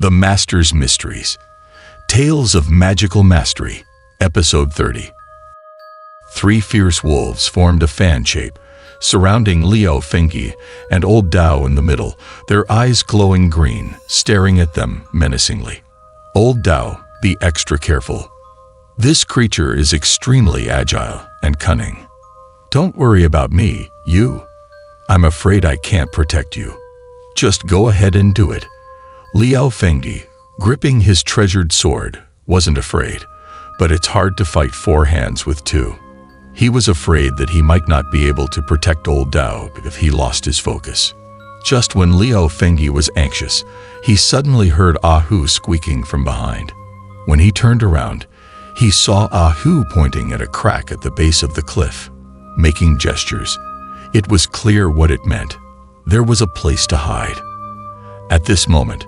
The Master's Mysteries. Tales of Magical Mastery. Episode 30. Three fierce wolves formed a fan shape, surrounding Liao Fengyi and Old Dao in the middle, their eyes glowing green, staring at them menacingly. Old Dao, be extra careful. This creature is extremely agile and cunning. Don't worry about me, you. I'm afraid I can't protect you. Just go ahead and do it. Liao Fengyi, gripping his treasured sword, wasn't afraid, but it's hard to fight four hands with two. He was afraid that he might not be able to protect Old Dao if he lost his focus. Just when Liao Fengyi was anxious, he suddenly heard Ahu squeaking from behind. When he turned around, he saw Ahu pointing at a crack at the base of the cliff, making gestures. It was clear what it meant. There was a place to hide. At this moment,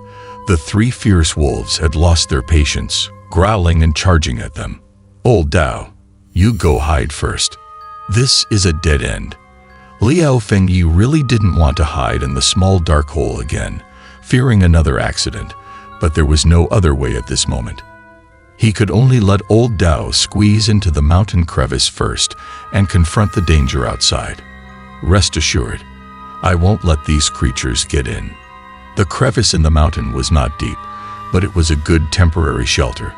the three fierce wolves had lost their patience, growling and charging at them. Old Dao, you go hide first. This is a dead end. Liao Fengyi really didn't want to hide in the small dark hole again, fearing another accident, but there was no other way at this moment. He could only let Old Dao squeeze into the mountain crevice first and confront the danger outside. Rest assured, I won't let these creatures get in. The crevice in the mountain was not deep, but it was a good temporary shelter.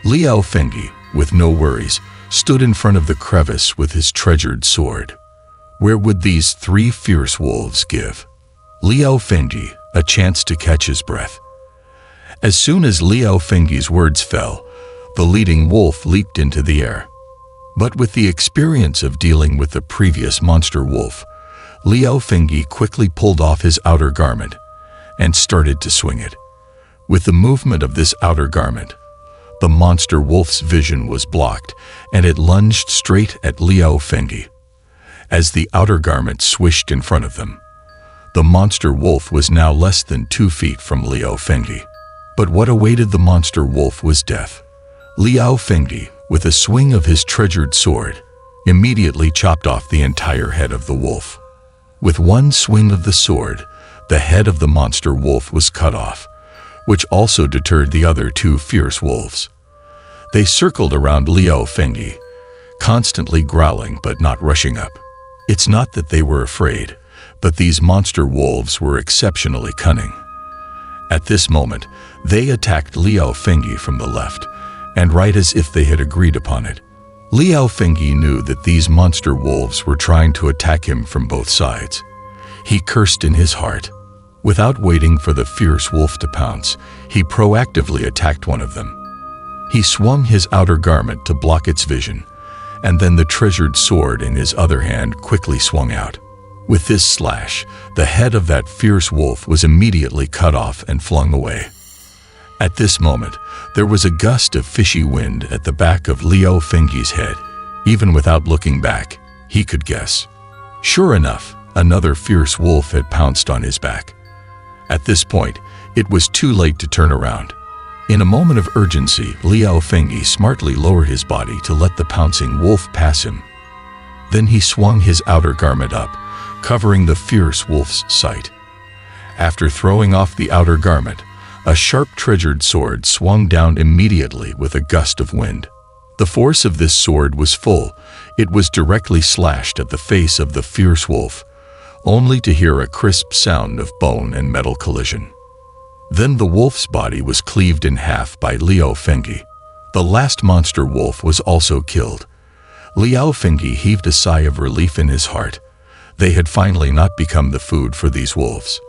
Liao Fengyi, with no worries, stood in front of the crevice with his treasured sword. Where would these three fierce wolves give Liao Fengyi a chance to catch his breath? As soon as Liao Fengyi's words fell, the leading wolf leaped into the air. But with the experience of dealing with the previous monster wolf, Liao Fengyi quickly pulled off his outer garment and started to swing it. With the movement of this outer garment, the monster wolf's vision was blocked and it lunged straight at Liao Fengyi. As the outer garment swished in front of them, the monster wolf was now less than 2 feet from Liao Fengyi. But what awaited the monster wolf was death. Liao Fengyi, with a swing of his treasured sword, immediately chopped off the entire head of the wolf. With one swing of the sword, the head of the monster wolf was cut off, which also deterred the other two fierce wolves. They circled around Liao Fengyi, constantly growling but not rushing up. It's not that they were afraid, but these monster wolves were exceptionally cunning. At this moment, they attacked Liao Fengyi from the left and right as if they had agreed upon it. Liao Fengyi knew that these monster wolves were trying to attack him from both sides. He cursed in his heart. Without waiting for the fierce wolf to pounce, he proactively attacked one of them. He swung his outer garment to block its vision, and then the treasured sword in his other hand quickly swung out. With this slash, the head of that fierce wolf was immediately cut off and flung away. At this moment, there was a gust of fishy wind at the back of Liao Fengyi's head. Even without looking back, he could guess. Sure enough, another fierce wolf had pounced on his back. At this point, it was too late to turn around. In a moment of urgency, Liao Fengyi smartly lowered his body to let the pouncing wolf pass him. Then he swung his outer garment up, covering the fierce wolf's sight. After throwing off the outer garment, a sharp treasured sword swung down immediately with a gust of wind. The force of this sword was full. It was directly slashed at the face of the fierce wolf, only to hear a crisp sound of bone and metal collision. Then the wolf's body was cleaved in half by Liao Fengyi. The last monster wolf was also killed. Liao Fengyi heaved a sigh of relief in his heart. They had finally not become the food for these wolves.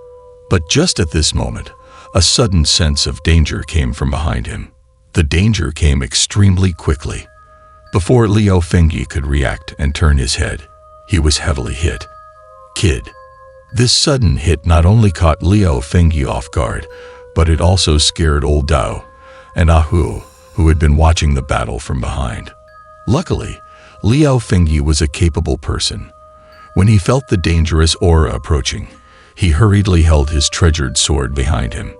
But just at this moment, a sudden sense of danger came from behind him. The danger came extremely quickly. Before Liao Fengyi could react and turn his head, he was heavily hit. Kid. This sudden hit not only caught Liao Fengyi off guard, but it also scared Old Dao and Ahu, who had been watching the battle from behind. Luckily, Liao Fengyi was a capable person. When he felt the dangerous aura approaching, he hurriedly held his treasured sword behind him.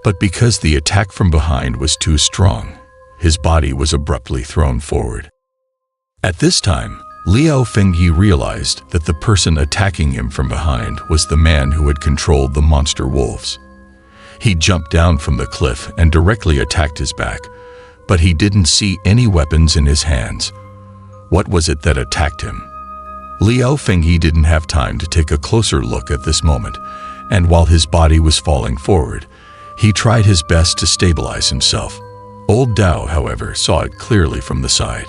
But because the attack from behind was too strong, his body was abruptly thrown forward. At this time, Liao Fengyi realized that the person attacking him from behind was the man who had controlled the monster wolves. He jumped down from the cliff and directly attacked his back, but he didn't see any weapons in his hands. What was it that attacked him? Liao Fengyi didn't have time to take a closer look at this moment, and while his body was falling forward, he tried his best to stabilize himself. Old Dao, however, saw it clearly from the side.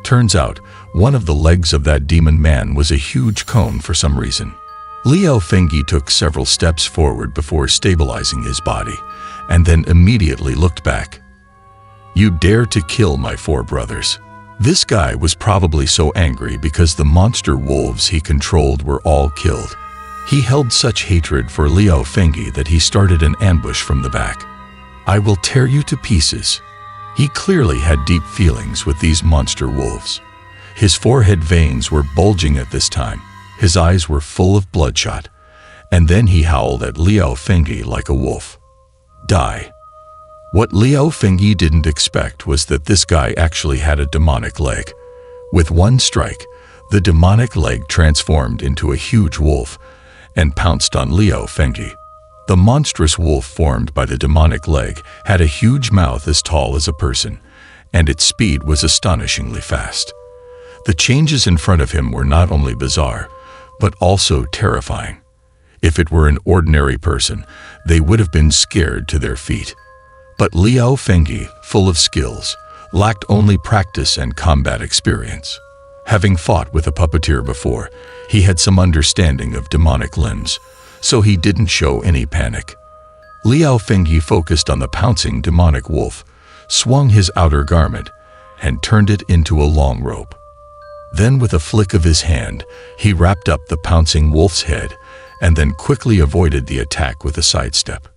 Turns out, one of the legs of that demon man was a huge cone for some reason. Liao Fengyi took several steps forward before stabilizing his body, and then immediately looked back. "You dare to kill my 4 brothers." This guy was probably so angry because the monster wolves he controlled were all killed. He held such hatred for Liao Fengyi that he started an ambush from the back. "I will tear you to pieces." He clearly had deep feelings with these monster wolves. His forehead veins were bulging at this time. His eyes were full of bloodshot. And then he howled at Liao Fengyi like a wolf. "Die." What Liao Fengyi didn't expect was that this guy actually had a demonic leg. With one strike, the demonic leg transformed into a huge wolf and pounced on Liao Fengyi. The monstrous wolf formed by the demonic leg had a huge mouth as tall as a person, and its speed was astonishingly fast. The changes in front of him were not only bizarre, but also terrifying. If it were an ordinary person, they would have been scared to their feet. But Liao Fengyi, full of skills, lacked only practice and combat experience. Having fought with a puppeteer before, he had some understanding of demonic limbs, so he didn't show any panic. Liao Fengyi focused on the pouncing demonic wolf, swung his outer garment, and turned it into a long rope. Then with a flick of his hand, he wrapped up the pouncing wolf's head and then quickly avoided the attack with a sidestep.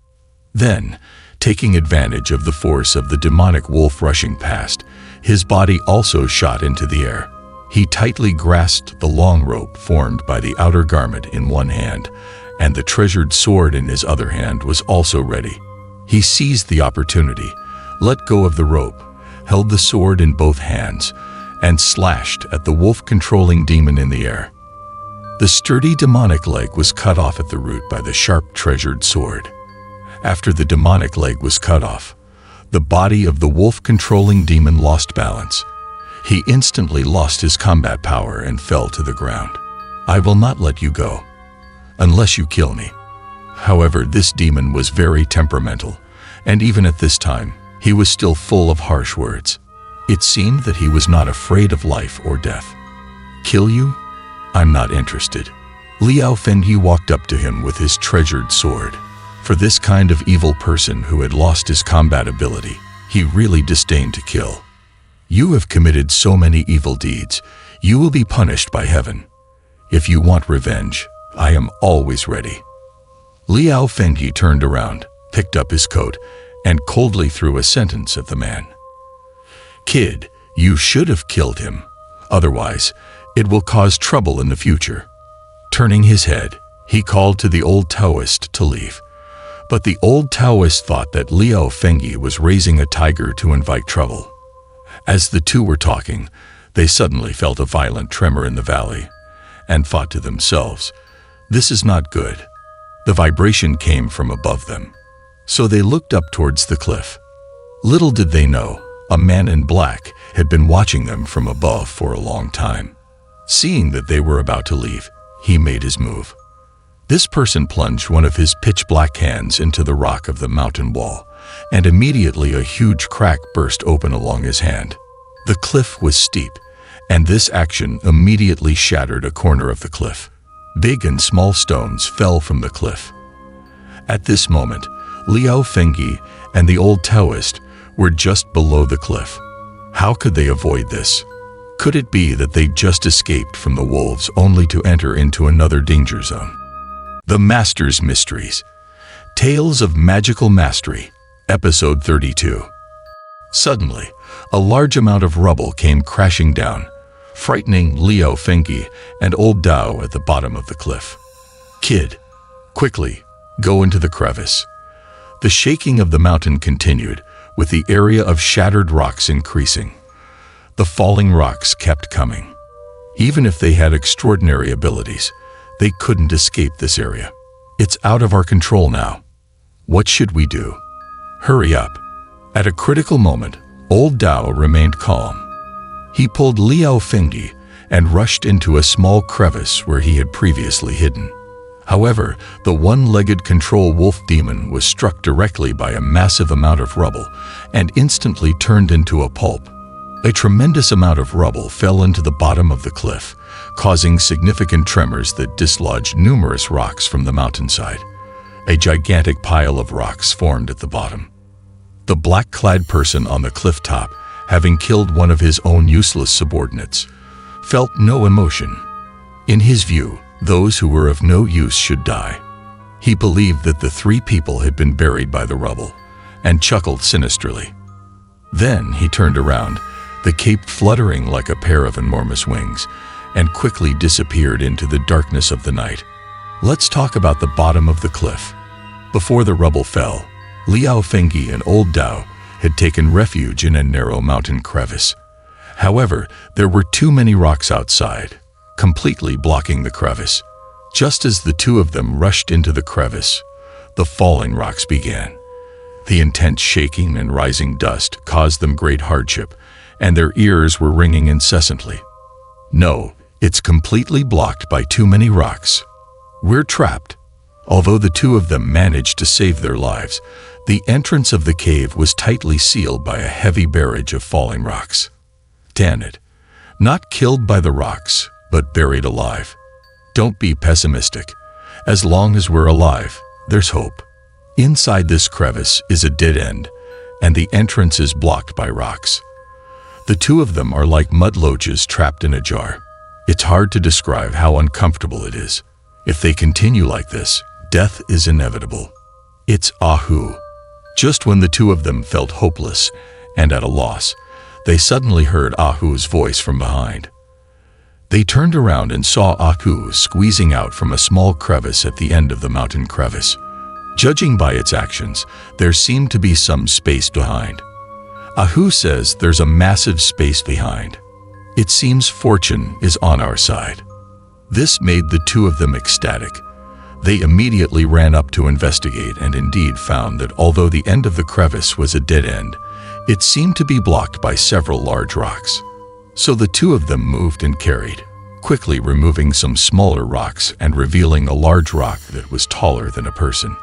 Then, taking advantage of the force of the demonic wolf rushing past, his body also shot into the air. He tightly grasped the long rope formed by the outer garment in one hand, and the treasured sword in his other hand was also ready. He seized the opportunity, let go of the rope, held the sword in both hands, and slashed at the wolf-controlling demon in the air. The sturdy demonic leg was cut off at the root by the sharp treasured sword. After the demonic leg was cut off, the body of the wolf-controlling demon lost balance. He instantly lost his combat power and fell to the ground. "I will not let you go, unless you kill me." However, this demon was very temperamental, and even at this time, he was still full of harsh words. It seemed that he was not afraid of life or death. "Kill you? I'm not interested." Liao Fengyi walked up to him with his treasured sword. For this kind of evil person who had lost his combat ability, he really disdained to kill. "You have committed so many evil deeds, you will be punished by heaven. If you want revenge, I am always ready." Liao Fengyi turned around, picked up his coat, and coldly threw a sentence at the man. "Kid, you should have killed him. Otherwise, it will cause trouble in the future." Turning his head, he called to the old Taoist to leave. But the old Taoist thought that Liao Fengyi was raising a tiger to invite trouble. As the two were talking, they suddenly felt a violent tremor in the valley, and thought to themselves, "This is not good." The vibration came from above them, so they looked up towards the cliff. Little did they know, a man in black had been watching them from above for a long time. Seeing that they were about to leave, he made his move. This person plunged one of his pitch-black hands into the rock of the mountain wall, and immediately a huge crack burst open along his hand. The cliff was steep, and this action immediately shattered a corner of the cliff. Big and small stones fell from the cliff. At this moment, Liao Fengyi and the old Taoist were just below the cliff. How could they avoid this? Could it be that they just escaped from the wolves only to enter into another danger zone? The Master's Mysteries. Tales of Magical Mastery, Episode 32. Suddenly, a large amount of rubble came crashing down, frightening Liao Fengyi and old Dao at the bottom of the cliff. "Kid, quickly, go into the crevice." The shaking of the mountain continued, with the area of shattered rocks increasing. The falling rocks kept coming. Even if they had extraordinary abilities, they couldn't escape this area. "It's out of our control now." What should we do? Hurry up. At a critical moment, old Dao remained calm. He pulled Liao Fengyi and rushed into a small crevice where he had previously hidden. However, the one-legged control wolf demon was struck directly by a massive amount of rubble and instantly turned into a pulp. A tremendous amount of rubble fell into the bottom of the cliff, causing significant tremors that dislodged numerous rocks from the mountainside. A gigantic pile of rocks formed at the bottom. The black-clad person on the cliff top, having killed one of his own useless subordinates, felt no emotion. In his view, those who were of no use should die. He believed that the three people had been buried by the rubble, and chuckled sinisterly. Then he turned around, the cape fluttering like a pair of enormous wings, and quickly disappeared into the darkness of the night. Let's talk about the bottom of the cliff. Before the rubble fell, Liao Fengyi and old Dao had taken refuge in a narrow mountain crevice. However, there were too many rocks outside, completely blocking the crevice. Just as the two of them rushed into the crevice, the falling rocks began. The intense shaking and rising dust caused them great hardship, and their ears were ringing incessantly. No, it's completely blocked by too many rocks. We're trapped. Although the two of them managed to save their lives, the entrance of the cave was tightly sealed by a heavy barrage of falling rocks. Damn it. Not killed by the rocks, but buried alive. Don't be pessimistic. As long as we're alive, there's hope. Inside this crevice is a dead end, and the entrance is blocked by rocks. The two of them are like mud loaches trapped in a jar. It's hard to describe how uncomfortable it is. If they continue like this, death is inevitable. It's Ahu. Just when the two of them felt hopeless and at a loss, they suddenly heard Ahu's voice from behind. They turned around and saw Ahu squeezing out from a small crevice at the end of the mountain crevice. Judging by its actions, there seemed to be some space behind. Ahu says there's a massive space behind. It seems fortune is on our side. This made the two of them ecstatic. They immediately ran up to investigate and indeed found that although the end of the crevice was a dead end, it seemed to be blocked by several large rocks. So the two of them moved and carried, quickly removing some smaller rocks and revealing a large rock that was taller than a person.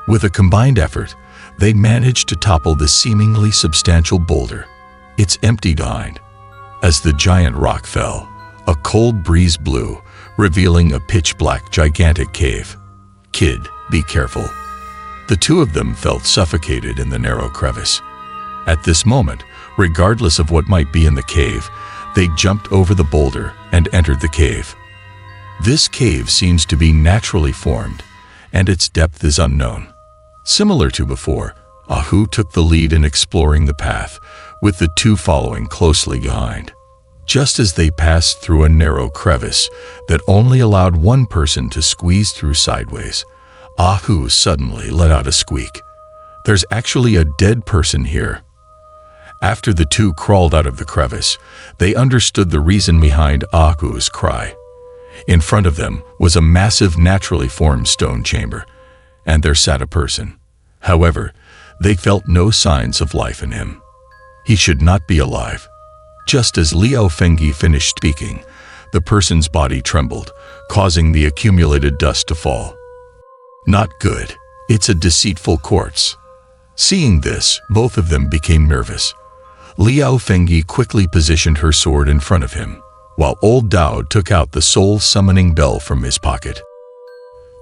With a combined effort, they managed to topple the seemingly substantial boulder. It's empty behind. As the giant rock fell, a cold breeze blew, revealing a pitch-black gigantic cave. Kid, be careful. The two of them felt suffocated in the narrow crevice. At this moment, regardless of what might be in the cave, they jumped over the boulder and entered the cave. This cave seems to be naturally formed, and its depth is unknown. Similar to before, Ahu took the lead in exploring the path, with the two following closely behind. Just as they passed through a narrow crevice that only allowed one person to squeeze through sideways, Ahu suddenly let out a squeak. There's actually a dead person here. After the two crawled out of the crevice, they understood the reason behind Ahu's cry. In front of them was a massive naturally formed stone chamber, and there sat a person. However, they felt no signs of life in him. He should not be alive. Just as Liao Fengyi finished speaking, the person's body trembled, causing the accumulated dust to fall. Not good. It's a deceitful corpse. Seeing this, both of them became nervous. Liao Fengyi quickly positioned her sword in front of him, while old Dao took out the soul-summoning bell from his pocket.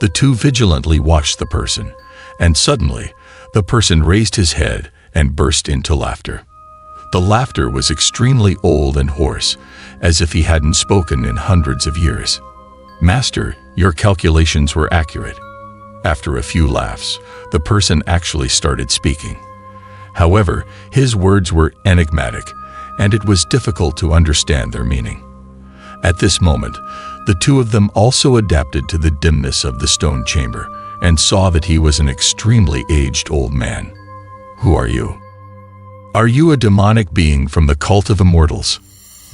The two vigilantly watched the person, and suddenly, the person raised his head and burst into laughter. The laughter was extremely old and hoarse, as if he hadn't spoken in hundreds of years. Master, your calculations were accurate. After a few laughs, the person actually started speaking. However, his words were enigmatic, and it was difficult to understand their meaning. At this moment, the two of them also adapted to the dimness of the stone chamber and saw that he was an extremely aged old man. Who are you? Are you a demonic being from the cult of immortals?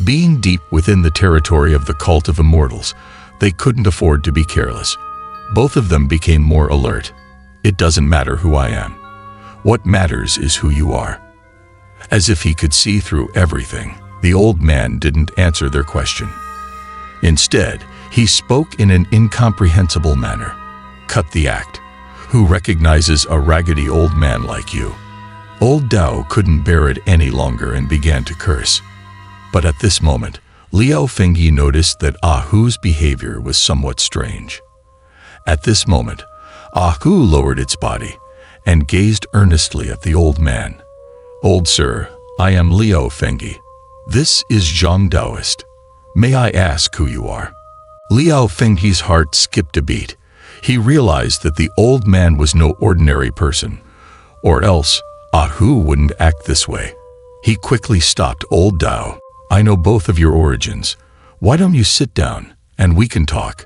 Being deep within the territory of the cult of immortals, they couldn't afford to be careless. Both of them became more alert. It doesn't matter who I am. What matters is who you are." As if he could see through everything, the old man didn't answer their question. Instead, he spoke in an incomprehensible manner. "Cut the act. Who recognizes a raggedy old man like you?" Old Dao couldn't bear it any longer and began to curse. But at this moment, Liao Fengyi noticed that Ahu's behavior was somewhat strange. At this moment, Ahu lowered its body and gazed earnestly at the old man. "Old sir, I am Liao Fengyi. This is Zhang Daoist. May I ask who you are?" Liao Fengyi's heart skipped a beat. He realized that the old man was no ordinary person, or else Ahu wouldn't act this way. He quickly stopped. "Old Dao, I know both of your origins. Why don't you sit down and we can talk?"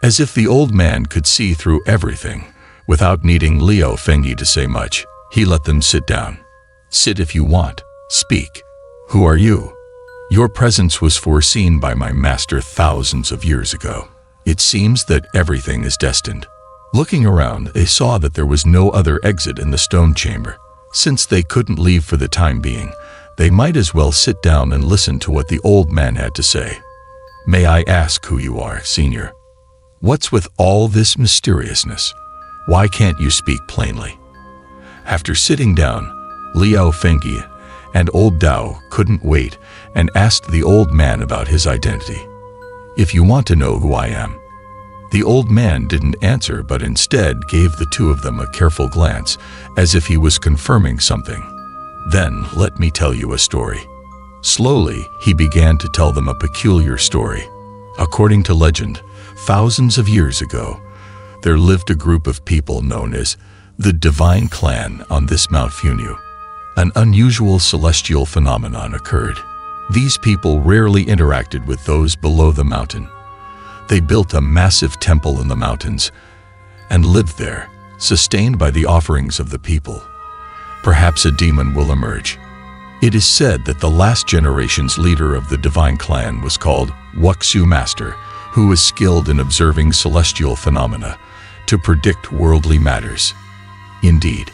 As if the old man could see through everything, without needing Liao Fengyi to say much, he let them sit down. "Sit if you want. Speak. Who are you? Your presence was foreseen by my master thousands of years ago. It seems that everything is destined." Looking around, they saw that there was no other exit in the stone chamber. Since they couldn't leave for the time being, they might as well sit down and listen to what the old man had to say. "May I ask who you are, senior? What's with all this mysteriousness? Why can't you speak plainly?" After sitting down, Liao Fengyi and old Dao couldn't wait and asked the old man about his identity. "If you want to know who I am." The old man didn't answer, but instead gave the two of them a careful glance, as if he was confirming something. "Then let me tell you a story." Slowly, he began to tell them a peculiar story. According to legend, thousands of years ago, there lived a group of people known as the Divine Clan on this Mount Funiu. An unusual celestial phenomenon occurred. These people rarely interacted with those below the mountain. They built a massive temple in the mountains and lived there, sustained by the offerings of the people. Perhaps a demon will emerge. It is said that the last generation's leader of the Divine Clan was called Wuxu Master, who was skilled in observing celestial phenomena to predict worldly matters. Indeed,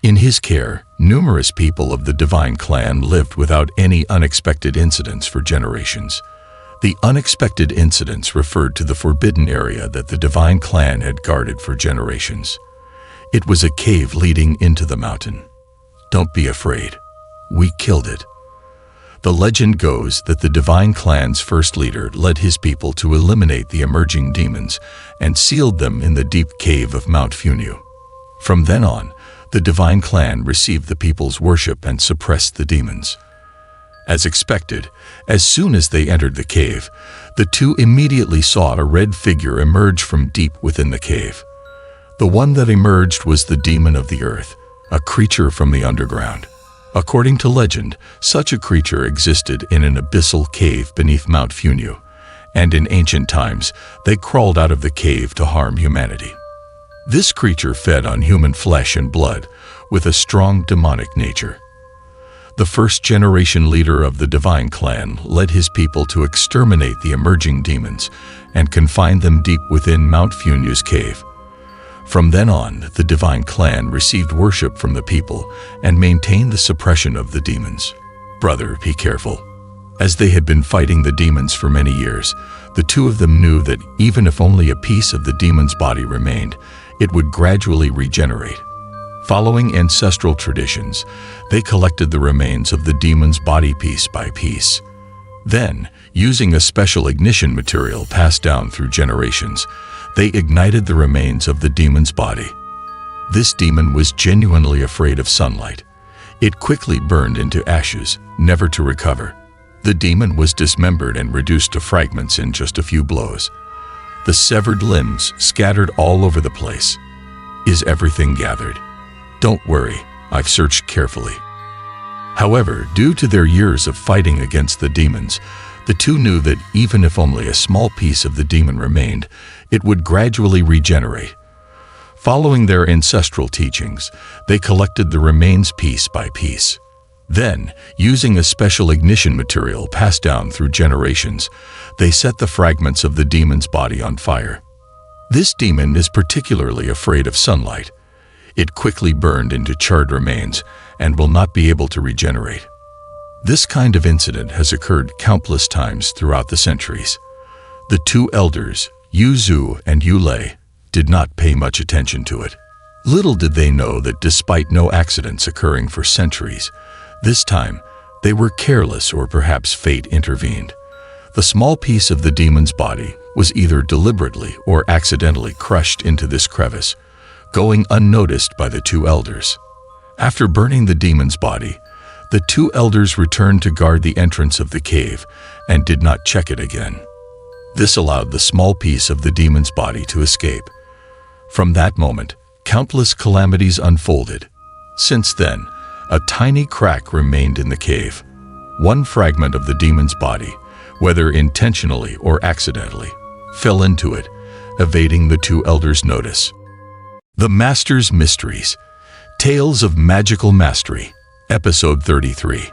in his care, numerous people of the Divine Clan lived without any unexpected incidents for generations. The unexpected incidents referred to the forbidden area that the Divine Clan had guarded for generations. It was a cave leading into the mountain. "Don't be afraid. We killed it." The legend goes that the Divine Clan's first leader led his people to eliminate the emerging demons and sealed them in the deep cave of Mount Funiu. From then on, the Divine Clan received the people's worship and suppressed the demons. As expected, as soon as they entered the cave, the two immediately saw a red figure emerge from deep within the cave. The one that emerged was the demon of the earth, a creature from the underground. According to legend, such a creature existed in an abyssal cave beneath Mount Funiu, and in ancient times, they crawled out of the cave to harm humanity. This creature fed on human flesh and blood, with a strong demonic nature. The first-generation leader of the Divine Clan led his people to exterminate the emerging demons and confine them deep within Mount Funiu's cave. From then on, the Divine Clan received worship from the people and maintained the suppression of the demons. "Brother, be careful." As they had been fighting the demons for many years, the two of them knew that even if only a piece of the demon's body remained, it would gradually regenerate. Following ancestral traditions, they collected the remains of the demon's body piece by piece. Then, using a special ignition material passed down through generations, they ignited the remains of the demon's body. This demon was genuinely afraid of sunlight. It quickly burned into ashes, never to recover. The demon was dismembered and reduced to fragments in just a few blows. The severed limbs scattered all over the place. "Is everything gathered?" "Don't worry, I've searched carefully." However, due to their years of fighting against the demons, the two knew that even if only a small piece of the demon remained, it would gradually regenerate. Following their ancestral teachings, they collected the remains piece by piece. Then, using a special ignition material passed down through generations, they set the fragments of the demon's body on fire. This demon is particularly afraid of sunlight. It quickly burned into charred remains and will not be able to regenerate. This kind of incident has occurred countless times throughout the centuries. The two elders, Yu Zhu and Yu Lei, did not pay much attention to it. Little did they know that despite no accidents occurring for centuries, this time they were careless, or perhaps fate intervened. The small piece of the demon's body was either deliberately or accidentally crushed into this crevice, going unnoticed by the two elders. After burning the demon's body, the two elders returned to guard the entrance of the cave and did not check it again. This allowed the small piece of the demon's body to escape. From that moment, countless calamities unfolded. Since then, a tiny crack remained in the cave. One fragment of the demon's body, whether intentionally or accidentally, fell into it, evading the two elders' notice. The Master's Mysteries, Tales of Magical Mastery, Episode 33.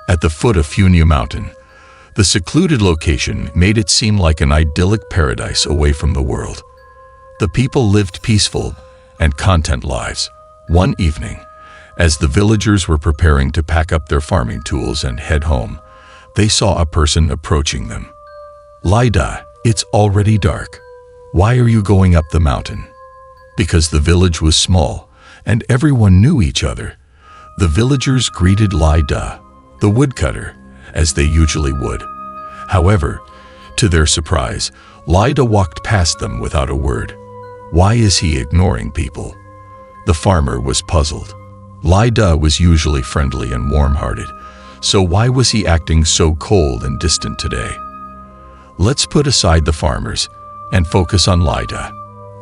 At the foot of Funia Mountain, the secluded location made it seem like an idyllic paradise away from the world. The people lived peaceful and content lives. One evening, as the villagers were preparing to pack up their farming tools and head home, they saw a person approaching them. "Lida, it's already dark. Why are you going up the mountain?" Because the village was small and everyone knew each other, the villagers greeted Lida, the woodcutter, as they usually would. However, to their surprise, Lida walked past them without a word. Why is he ignoring people? The farmer was puzzled. Lida was usually friendly and warm-hearted, so why was he acting so cold and distant today? Let's put aside the farmers and focus on Lida.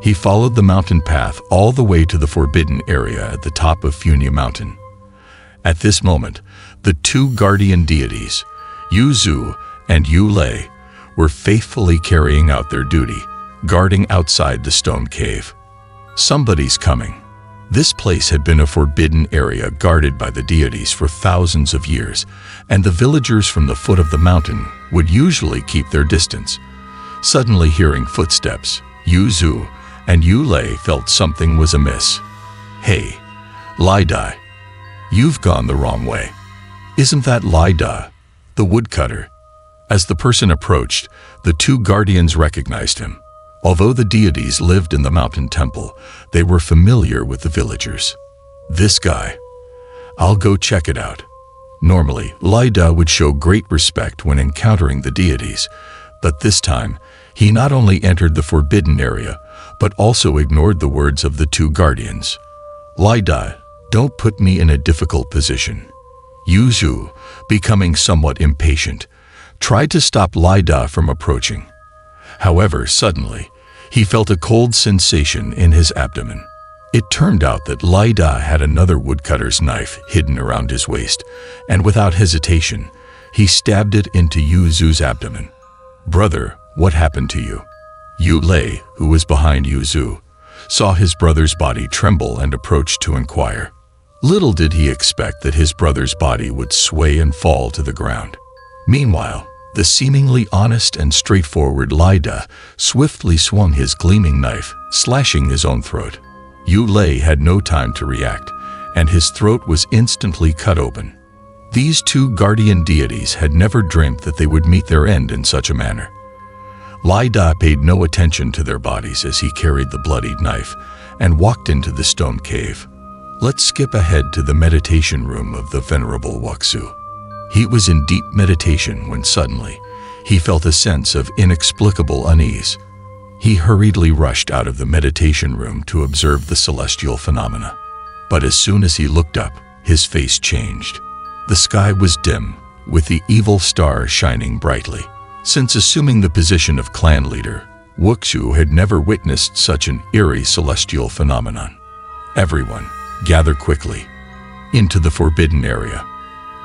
He followed the mountain path all the way to the forbidden area at the top of Funia Mountain. At this moment, the two guardian deities, Yu Zhu and Yu Lei, were faithfully carrying out their duty, guarding outside the stone cave. Somebody's coming. This place had been a forbidden area guarded by the deities for thousands of years, and the villagers from the foot of the mountain would usually keep their distance. Suddenly hearing footsteps, Yu Zhu and Yu Lei felt something was amiss. "Hey, Lida, you've gone the wrong way. Isn't that Lida, the woodcutter?" As the person approached, the two guardians recognized him. Although the deities lived in the mountain temple, they were familiar with the villagers. "This guy. I'll go check it out." Normally, Lida would show great respect when encountering the deities, but this time, he not only entered the forbidden area, but also ignored the words of the two guardians. "Lida, don't put me in a difficult position." Yu Zhu, becoming somewhat impatient, tried to stop Lida from approaching. However, suddenly, he felt a cold sensation in his abdomen. It turned out that Lida had another woodcutter's knife hidden around his waist, and without hesitation, he stabbed it into Yu Zhu's abdomen. "Brother, what happened to you?" Yu Lei, who was behind Yu Zhu, saw his brother's body tremble and approached to inquire. Little did he expect that his brother's body would sway and fall to the ground. Meanwhile, the seemingly honest and straightforward Lida swiftly swung his gleaming knife, slashing his own throat. Yu Lei had no time to react, and his throat was instantly cut open. These two guardian deities had never dreamt that they would meet their end in such a manner. Lida paid no attention to their bodies as he carried the bloodied knife and walked into the stone cave. Let's skip ahead to the meditation room of the Venerable Wuxu. He was in deep meditation when suddenly he felt a sense of inexplicable unease. He hurriedly rushed out of the meditation room to observe the celestial phenomena. But as soon as he looked up, his face changed. The sky was dim, with the evil star shining brightly. Since assuming the position of clan leader, Wuxu had never witnessed such an eerie celestial phenomenon. "Everyone, gather quickly into the forbidden area."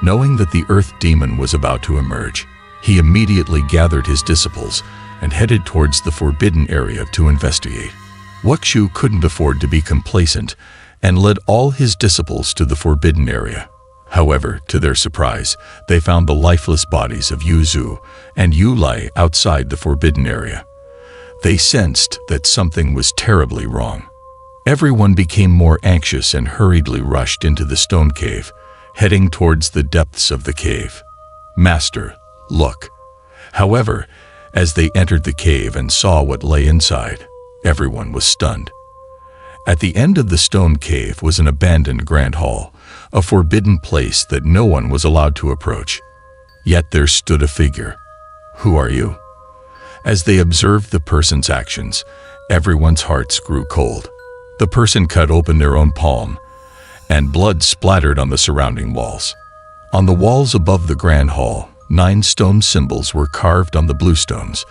Knowing that the earth demon was about to emerge, he immediately gathered his disciples and headed towards the forbidden area to investigate. Wuxu couldn't afford to be complacent and led all his disciples to the forbidden area. However, to their surprise, they found the lifeless bodies of Yu Zhu and Yu Lei outside the forbidden area. They sensed that something was terribly wrong. Everyone became more anxious and hurriedly rushed into the stone cave, heading towards the depths of the cave. "Master, look." However, as they entered the cave and saw what lay inside, everyone was stunned. At the end of the stone cave was an abandoned grand hall, a forbidden place that no one was allowed to approach. Yet there stood a figure. "Who are you?" As they observed the person's actions, everyone's hearts grew cold. The person cut open their own palm, and blood splattered on the surrounding walls. On the walls above the grand hall, 9 stone symbols were carved on the blue stones,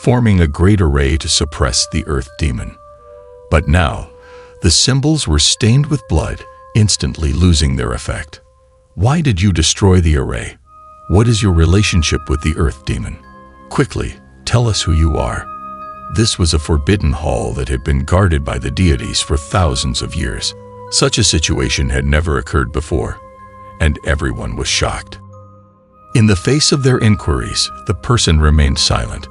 forming a great array to suppress the earth demon. But now, the symbols were stained with blood, instantly losing their effect. "Why did you destroy the array? What is your relationship with the earth demon? Quickly, tell us who you are." This was a forbidden hall that had been guarded by the deities for thousands of years. Such a situation had never occurred before, and everyone was shocked. In the face of their inquiries, the person remained silent.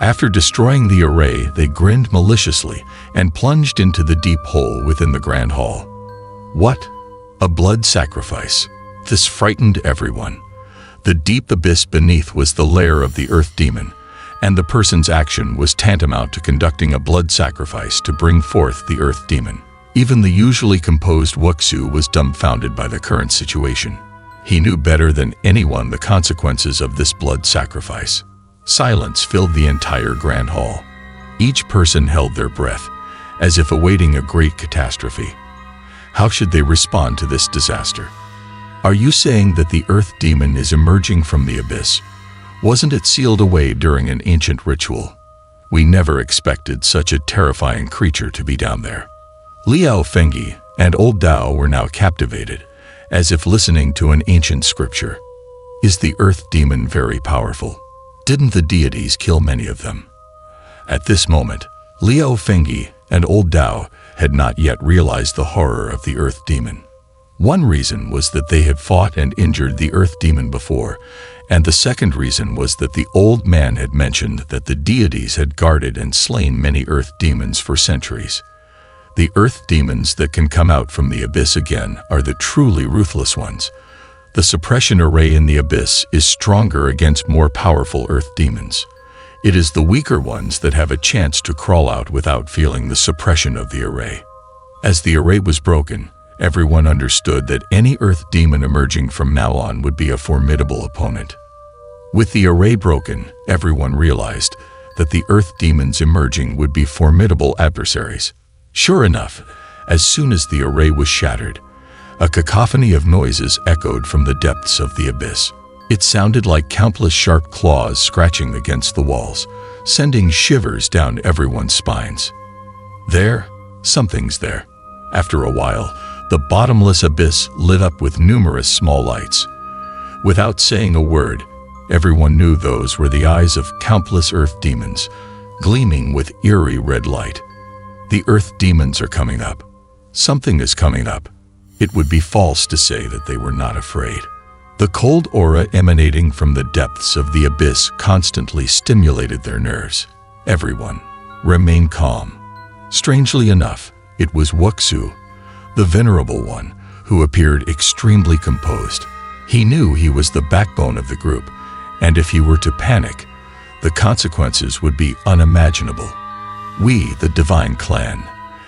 After destroying the array, they grinned maliciously and plunged into the deep hole within the grand hall. What? A blood sacrifice. This frightened everyone. The deep abyss beneath was the lair of the earth demon, and the person's action was tantamount to conducting a blood sacrifice to bring forth the earth demon. Even the usually composed Wuxu was dumbfounded by the current situation. He knew better than anyone the consequences of this blood sacrifice. Silence filled the entire grand hall. Each person held their breath, as if awaiting a great catastrophe. How should they respond to this disaster? "Are you saying that the earth demon is emerging from the abyss? Wasn't it sealed away during an ancient ritual? We never expected such a terrifying creature to be down there." Liao Fengyi and old Dao were now captivated, as if listening to an ancient scripture. Is the earth demon very powerful? Didn't the deities kill many of them? At this moment, Liao Fengyi and old Dao had not yet realized the horror of the earth demon. One reason was that they had fought and injured the earth demon before, and the second reason was that the old man had mentioned that the deities had guarded and slain many earth demons for centuries. The earth demons that can come out from the abyss again are the truly ruthless ones. The suppression array in the abyss is stronger against more powerful earth demons. It is the weaker ones that have a chance to crawl out without feeling the suppression of the array. As the array was broken, everyone understood that any earth demon emerging from now on would be a formidable opponent. With the array broken, everyone realized that the earth demons emerging would be formidable adversaries. Sure enough, as soon as the array was shattered, a cacophony of noises echoed from the depths of the abyss. It sounded like countless sharp claws scratching against the walls, sending shivers down everyone's spines. There, something's there. After a while, the bottomless abyss lit up with numerous small lights. Without saying a word, everyone knew those were the eyes of countless earth demons, gleaming with eerie red light. The earth demons are coming up. Something is coming up. It would be false to say that they were not afraid. The cold aura emanating from the depths of the abyss constantly stimulated their nerves. Everyone remained calm. Strangely enough, it was Wuxu, the venerable one, who appeared extremely composed. He knew he was the backbone of the group, and if he were to panic, the consequences would be unimaginable. We, the Divine Clan,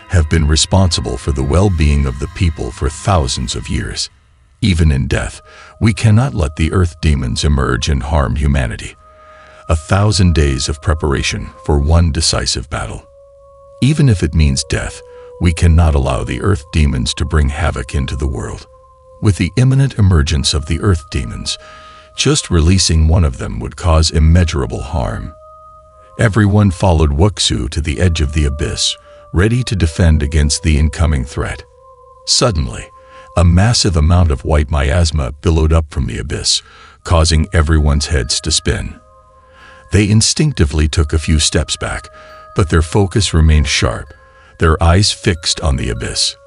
have been responsible for the well-being of the people for thousands of years. Even in death, we cannot let the earth demons emerge and harm humanity. 1,000 days of preparation for one decisive battle. Even if it means death, we cannot allow the earth demons to bring havoc into the world. With the imminent emergence of the earth demons, just releasing one of them would cause immeasurable harm. Everyone followed Wuxu to the edge of the abyss, ready to defend against the incoming threat. Suddenly, a massive amount of white miasma billowed up from the abyss, causing everyone's heads to spin. They instinctively took a few steps back, but their focus remained sharp, their eyes fixed on the abyss.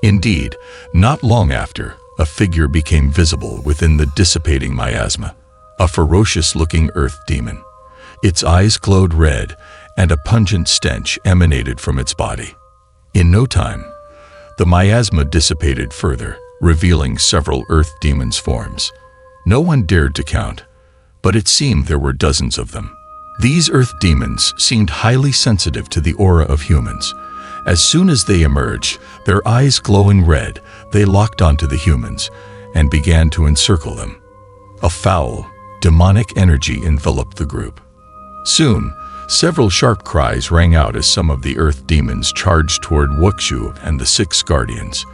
Indeed, not long after, a figure became visible within the dissipating miasma, a ferocious-looking earth demon. Its eyes glowed red, and a pungent stench emanated from its body. In no time, the miasma dissipated further, revealing several earth demons' forms. No one dared to count, but it seemed there were dozens of them. These earth demons seemed highly sensitive to the aura of humans. As soon as they emerged, their eyes glowing red, they locked onto the humans and began to encircle them. A foul, demonic energy enveloped the group. Soon, several sharp cries rang out as some of the earth demons charged toward Wuxu and the 6 guardians.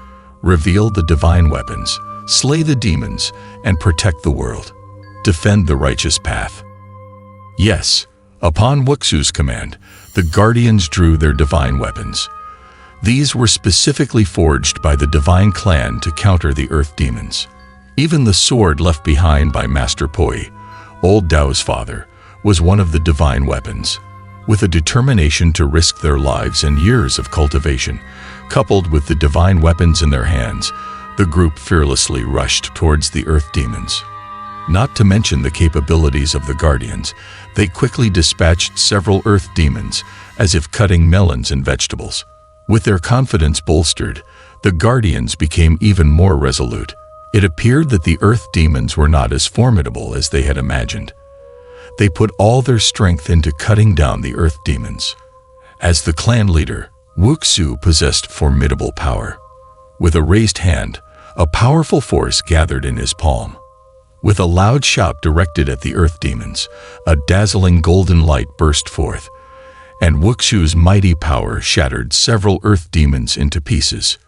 Reveal the divine weapons, slay the demons, and protect the world. Defend the righteous path. Yes, upon Wuxu's command, the guardians drew their divine weapons. These were specifically forged by the divine clan to counter the earth demons. Even the sword left behind by Master Poi, old Dao's father, was one of the divine weapons. With a determination to risk their lives and years of cultivation, coupled with the divine weapons in their hands, the group fearlessly rushed towards the earth demons. Not to mention the capabilities of the guardians, they quickly dispatched several earth demons, as if cutting melons and vegetables. With their confidence bolstered, the guardians became even more resolute. It appeared that the earth demons were not as formidable as they had imagined. They put all their strength into cutting down the earth demons. As the clan leader, Wuxu possessed formidable power. With a raised hand, a powerful force gathered in his palm. With a loud shout directed at the earth demons, a dazzling golden light burst forth, and Wuxu's mighty power shattered several earth demons into pieces.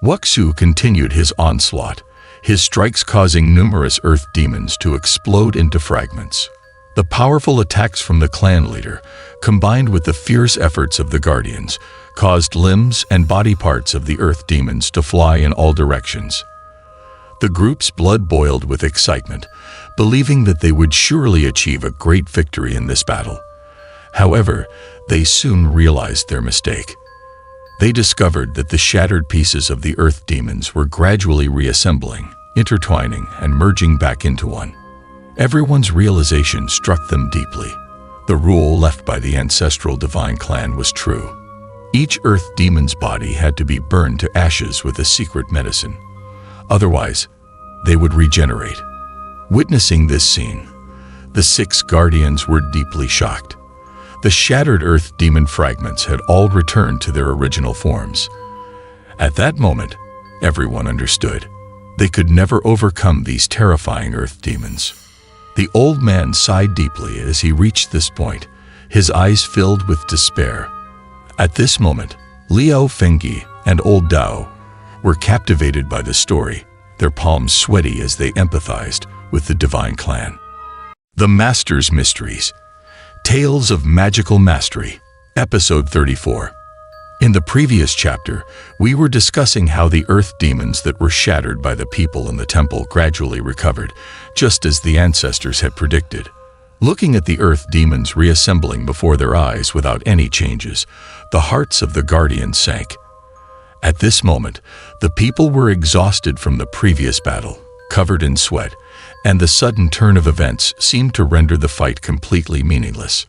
Wuxu continued his onslaught, his strikes causing numerous earth demons to explode into fragments. The powerful attacks from the clan leader, combined with the fierce efforts of the guardians, caused limbs and body parts of the earth demons to fly in all directions. The group's blood boiled with excitement, believing that they would surely achieve a great victory in this battle. However, they soon realized their mistake. They discovered that the shattered pieces of the earth demons were gradually reassembling, intertwining, and merging back into one. Everyone's realization struck them deeply. The rule left by the ancestral divine clan was true. Each earth demon's body had to be burned to ashes with a secret medicine. Otherwise, they would regenerate. Witnessing this scene, the 6 guardians were deeply shocked. The shattered earth demon fragments had all returned to their original forms. At that moment, everyone understood. They could never overcome these terrifying earth demons. The old man sighed deeply as he reached this point, his eyes filled with despair. At this moment, Liao Fengyi and old Dao were captivated by the story, their palms sweaty as they empathized with the divine clan. The Master's Mysteries. Tales of Magical Mastery, Episode 34. In the previous chapter, we were discussing how the earth demons that were shattered by the people in the temple gradually recovered, just as the ancestors had predicted. Looking at the earth demons reassembling before their eyes without any changes, the hearts of the guardians sank. At this moment, the people were exhausted from the previous battle, covered in sweat, and the sudden turn of events seemed to render the fight completely meaningless.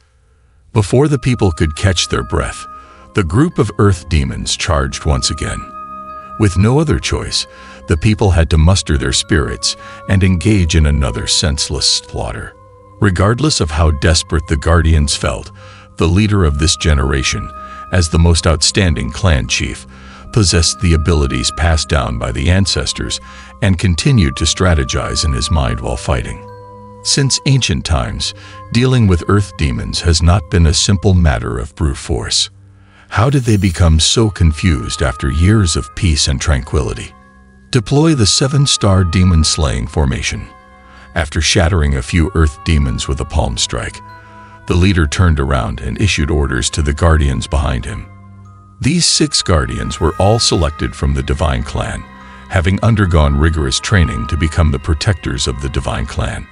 Before the people could catch their breath, the group of earth demons charged once again. With no other choice, the people had to muster their spirits and engage in another senseless slaughter. Regardless of how desperate the guardians felt, the leader of this generation, as the most outstanding clan chief, possessed the abilities passed down by the ancestors and continued to strategize in his mind while fighting. Since ancient times, dealing with earth demons has not been a simple matter of brute force. How did they become so confused after years of peace and tranquility? Deploy the 7-star demon slaying formation. After shattering a few earth demons with a palm strike, the leader turned around and issued orders to the guardians behind him. These 6 guardians were all selected from the divine clan, having undergone rigorous training to become the protectors of the divine clan.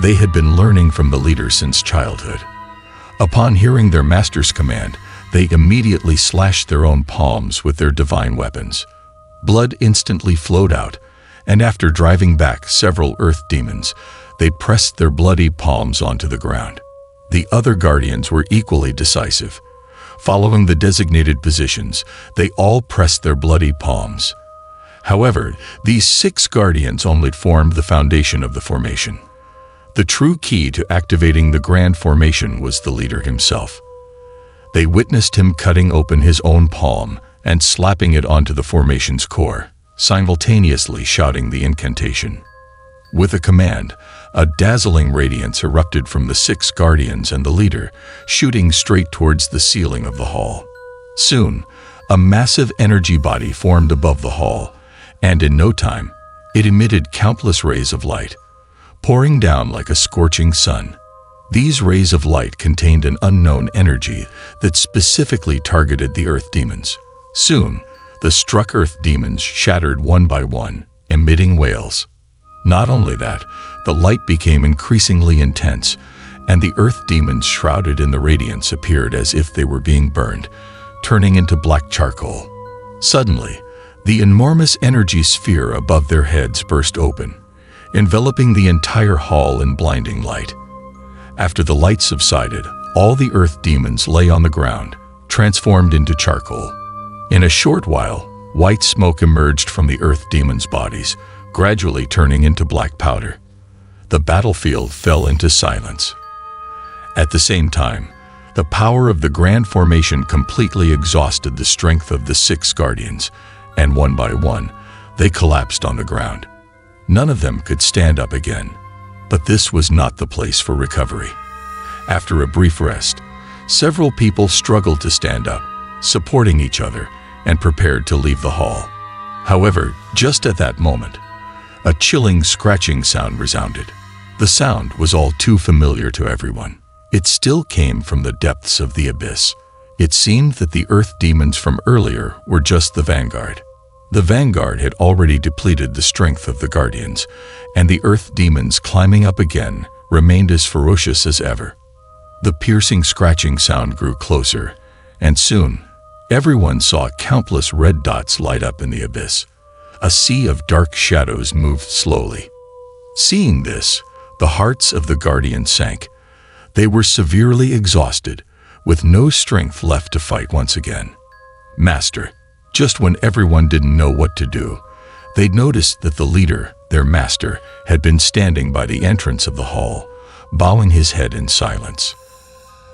They had been learning from the leader since childhood. Upon hearing their master's command, they immediately slashed their own palms with their divine weapons. Blood instantly flowed out, and after driving back several earth demons, they pressed their bloody palms onto the ground. The other guardians were equally decisive. Following the designated positions, they all pressed their bloody palms. However, these 6 guardians only formed the foundation of the formation. The true key to activating the grand formation was the leader himself. They witnessed him cutting open his own palm and slapping it onto the formation's core, simultaneously shouting the incantation. With a command, a dazzling radiance erupted from the 6 guardians and the leader, shooting straight towards the ceiling of the hall. Soon, a massive energy body formed above the hall, and in no time, it emitted countless rays of light, pouring down like a scorching sun. These rays of light contained an unknown energy that specifically targeted the earth demons. Soon, the struck earth demons shattered one by one, emitting wails. Not only that, the light became increasingly intense, and the earth demons shrouded in the radiance appeared as if they were being burned, turning into black charcoal. Suddenly, the enormous energy sphere above their heads burst open, enveloping the entire hall in blinding light. After the light subsided, all the earth demons lay on the ground, transformed into charcoal. In a short while, white smoke emerged from the earth demons' bodies, gradually turning into black powder. The battlefield fell into silence. At the same time, the power of the grand formation completely exhausted the strength of the 6 guardians, and one by one, they collapsed on the ground. None of them could stand up again, but this was not the place for recovery. After a brief rest, several people struggled to stand up, supporting each other, and prepared to leave the hall. However, just at that moment, a chilling scratching sound resounded. The sound was all too familiar to everyone. It still came from the depths of the abyss. It seemed that the earth demons from earlier were just the vanguard. The vanguard had already depleted the strength of the guardians, and the earth demons climbing up again remained as ferocious as ever. The piercing scratching sound grew closer, and soon, everyone saw countless red dots light up in the abyss. A sea of dark shadows moved slowly. Seeing this, the hearts of the guardians sank. They were severely exhausted, with no strength left to fight once again. Master, just when everyone didn't know what to do, they noticed that the leader, their master, had been standing by the entrance of the hall, bowing his head in silence.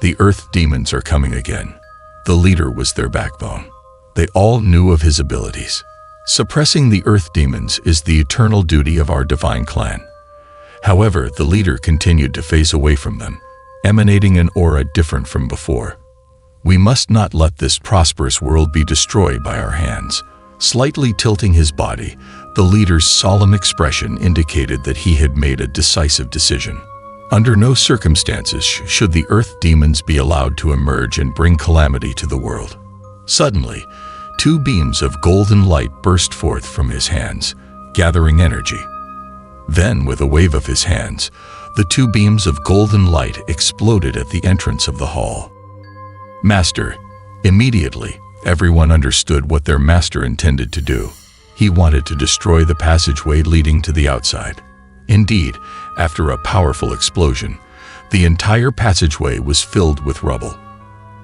The earth demons are coming again. The leader was their backbone. They all knew of his abilities. Suppressing the earth demons is the eternal duty of our divine clan. However, the leader continued to phase away from them, emanating an aura different from before. We must not let this prosperous world be destroyed by our hands. Slightly tilting his body, the leader's solemn expression indicated that he had made a decisive decision. Under no circumstances should the earth demons be allowed to emerge and bring calamity to the world. Suddenly, 2 beams of golden light burst forth from his hands, gathering energy. Then, with a wave of his hands, the 2 beams of golden light exploded at the entrance of the hall. Master, immediately, everyone understood what their master intended to do. He wanted to destroy the passageway leading to the outside. Indeed, after a powerful explosion, the entire passageway was filled with rubble.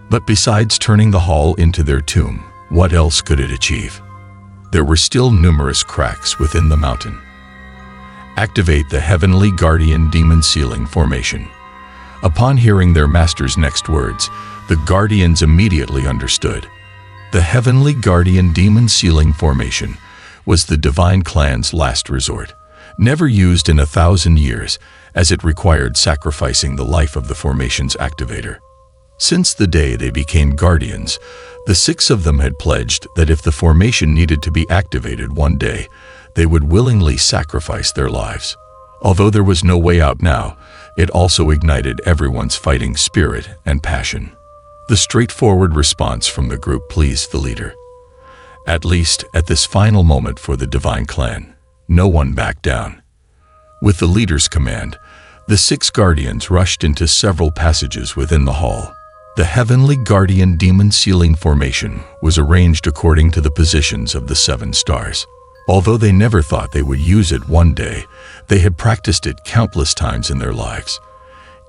But besides turning the hall into their tomb, what else could it achieve? There were still numerous cracks within the mountain. Activate the Heavenly Guardian Demon Sealing Formation. Upon hearing their master's next words, the guardians immediately understood. The Heavenly Guardian Demon Sealing Formation was the Divine Clan's last resort, never used in 1,000 years, as it required sacrificing the life of the formation's activator. Since the day they became guardians, the 6 of them had pledged that if the formation needed to be activated one day, they would willingly sacrifice their lives. Although there was no way out now, it also ignited everyone's fighting spirit and passion. The straightforward response from the group pleased the leader. At least, at this final moment for the Divine Clan, no one backed down. With the leader's command, the 6 guardians rushed into several passages within the hall. The Heavenly Guardian Demon Sealing Formation was arranged according to the positions of the 7 stars. Although they never thought they would use it one day, they had practiced it countless times in their lives.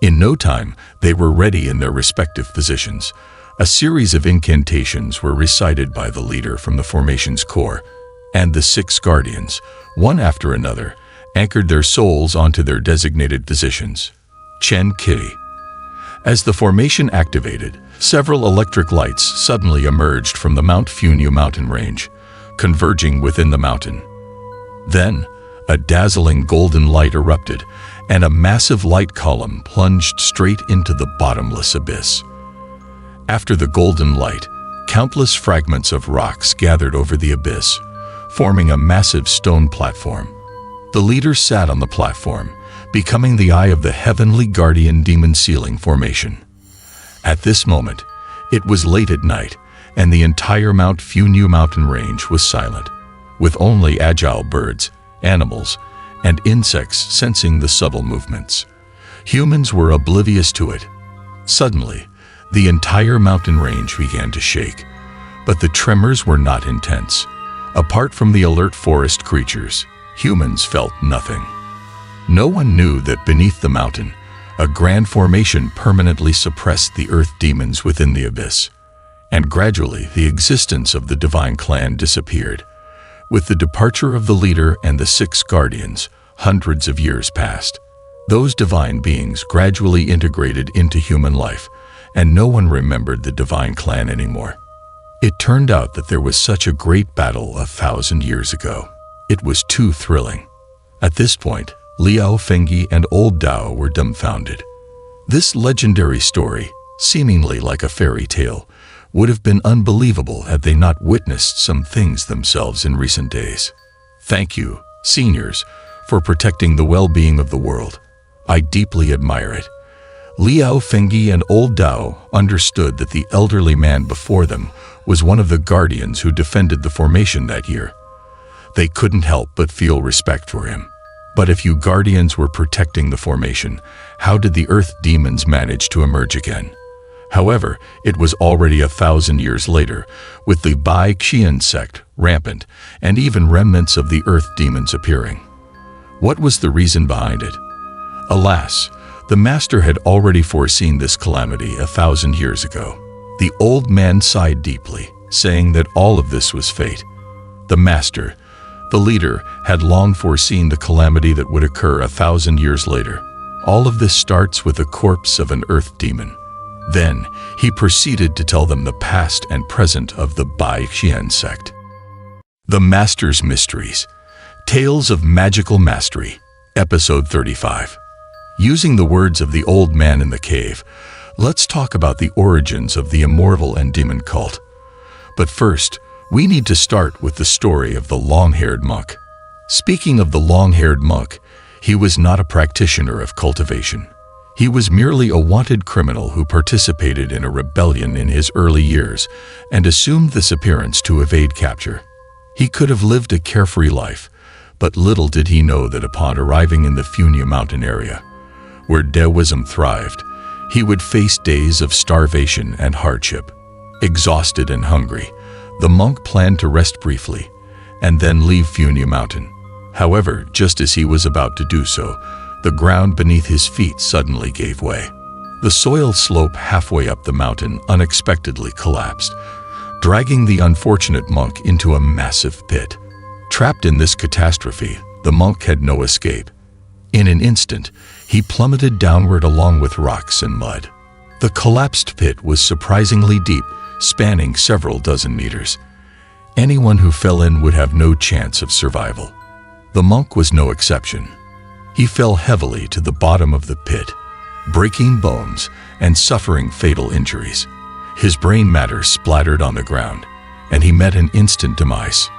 In no time, they were ready in their respective positions. A series of incantations were recited by the leader from the formation's core, and the 6 guardians, one after another, anchored their souls onto their designated positions. Chen Ki. As the formation activated, several electric lights suddenly emerged from the Mount Funyu mountain range, converging within the mountain. Then, a dazzling golden light erupted, and a massive light column plunged straight into the bottomless abyss. After the golden light, countless fragments of rocks gathered over the abyss, forming a massive stone platform. The leader sat on the platform, becoming the eye of the heavenly guardian demon ceiling formation. At this moment, it was late at night, and the entire Mount Funyu mountain range was silent, with only agile birds, animals, and insects sensing the subtle movements. Humans were oblivious to it. Suddenly, the entire mountain range began to shake, but the tremors were not intense. Apart from the alert forest creatures, humans felt nothing. No one knew that beneath the mountain, a grand formation permanently suppressed the earth demons within the abyss, and gradually the existence of the divine clan disappeared. With the departure of the leader and the 6 guardians, hundreds of years passed. Those divine beings gradually integrated into human life, and no one remembered the divine clan anymore. It turned out that there was such a great battle 1,000 years ago. It was too thrilling. At this point, Liao Fengyi and Old Dao were dumbfounded. This legendary story, seemingly like a fairy tale, would have been unbelievable had they not witnessed some things themselves in recent days. Thank you, seniors, for protecting the well-being of the world. I deeply admire it. Liao Fengyi and Old Dao understood that the elderly man before them was one of the guardians who defended the formation that year. They couldn't help but feel respect for him. But if you guardians were protecting the formation, how did the earth demons manage to emerge again? However, it was already 1,000 years later, with the Bai Qian sect rampant and even remnants of the earth demons appearing. What was the reason behind it? Alas, the master had already foreseen this calamity 1,000 years ago. The old man sighed deeply, saying that all of this was fate. The master, the leader, had long foreseen the calamity that would occur 1,000 years later. All of this starts with the corpse of an earth demon. Then, he proceeded to tell them the past and present of the Bai Qian sect. The Master's Mysteries. Tales of Magical Mastery. Episode 35. Using the words of the old man in the cave, let's talk about the origins of the immortal and demon cult. But first, we need to start with the story of the long-haired monk. Speaking of the long-haired monk, he was not a practitioner of cultivation. He was merely a wanted criminal who participated in a rebellion in his early years and assumed this appearance to evade capture. He could have lived a carefree life, but little did he know that upon arriving in the Funyu mountain area, where Taoism thrived, he would face days of starvation and hardship. Exhausted and hungry, the monk planned to rest briefly and then leave Funyu mountain. However, just as he was about to do so, the ground beneath his feet suddenly gave way. The soil slope halfway up the mountain unexpectedly collapsed, dragging the unfortunate monk into a massive pit. Trapped in this catastrophe, the monk had no escape. In an instant, he plummeted downward along with rocks and mud. The collapsed pit was surprisingly deep, spanning several dozen meters. Anyone who fell in would have no chance of survival. The monk was no exception. He fell heavily to the bottom of the pit, breaking bones and suffering fatal injuries. His brain matter splattered on the ground, and he met an instant demise.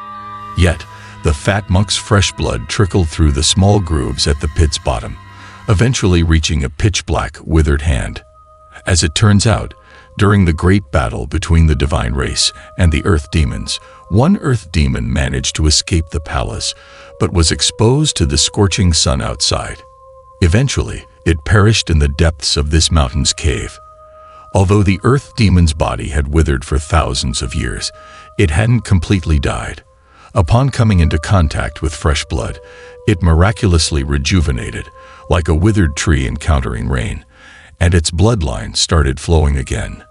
Yet, the fat monk's fresh blood trickled through the small grooves at the pit's bottom, eventually reaching a pitch-black, withered hand. As it turns out, during the great battle between the divine race and the earth demons, one earth demon managed to escape the palace, but was exposed to the scorching sun outside. Eventually, it perished in the depths of this mountain's cave. Although the earth demon's body had withered for thousands of years, it hadn't completely died. Upon coming into contact with fresh blood, it miraculously rejuvenated, like a withered tree encountering rain, and its bloodline started flowing again.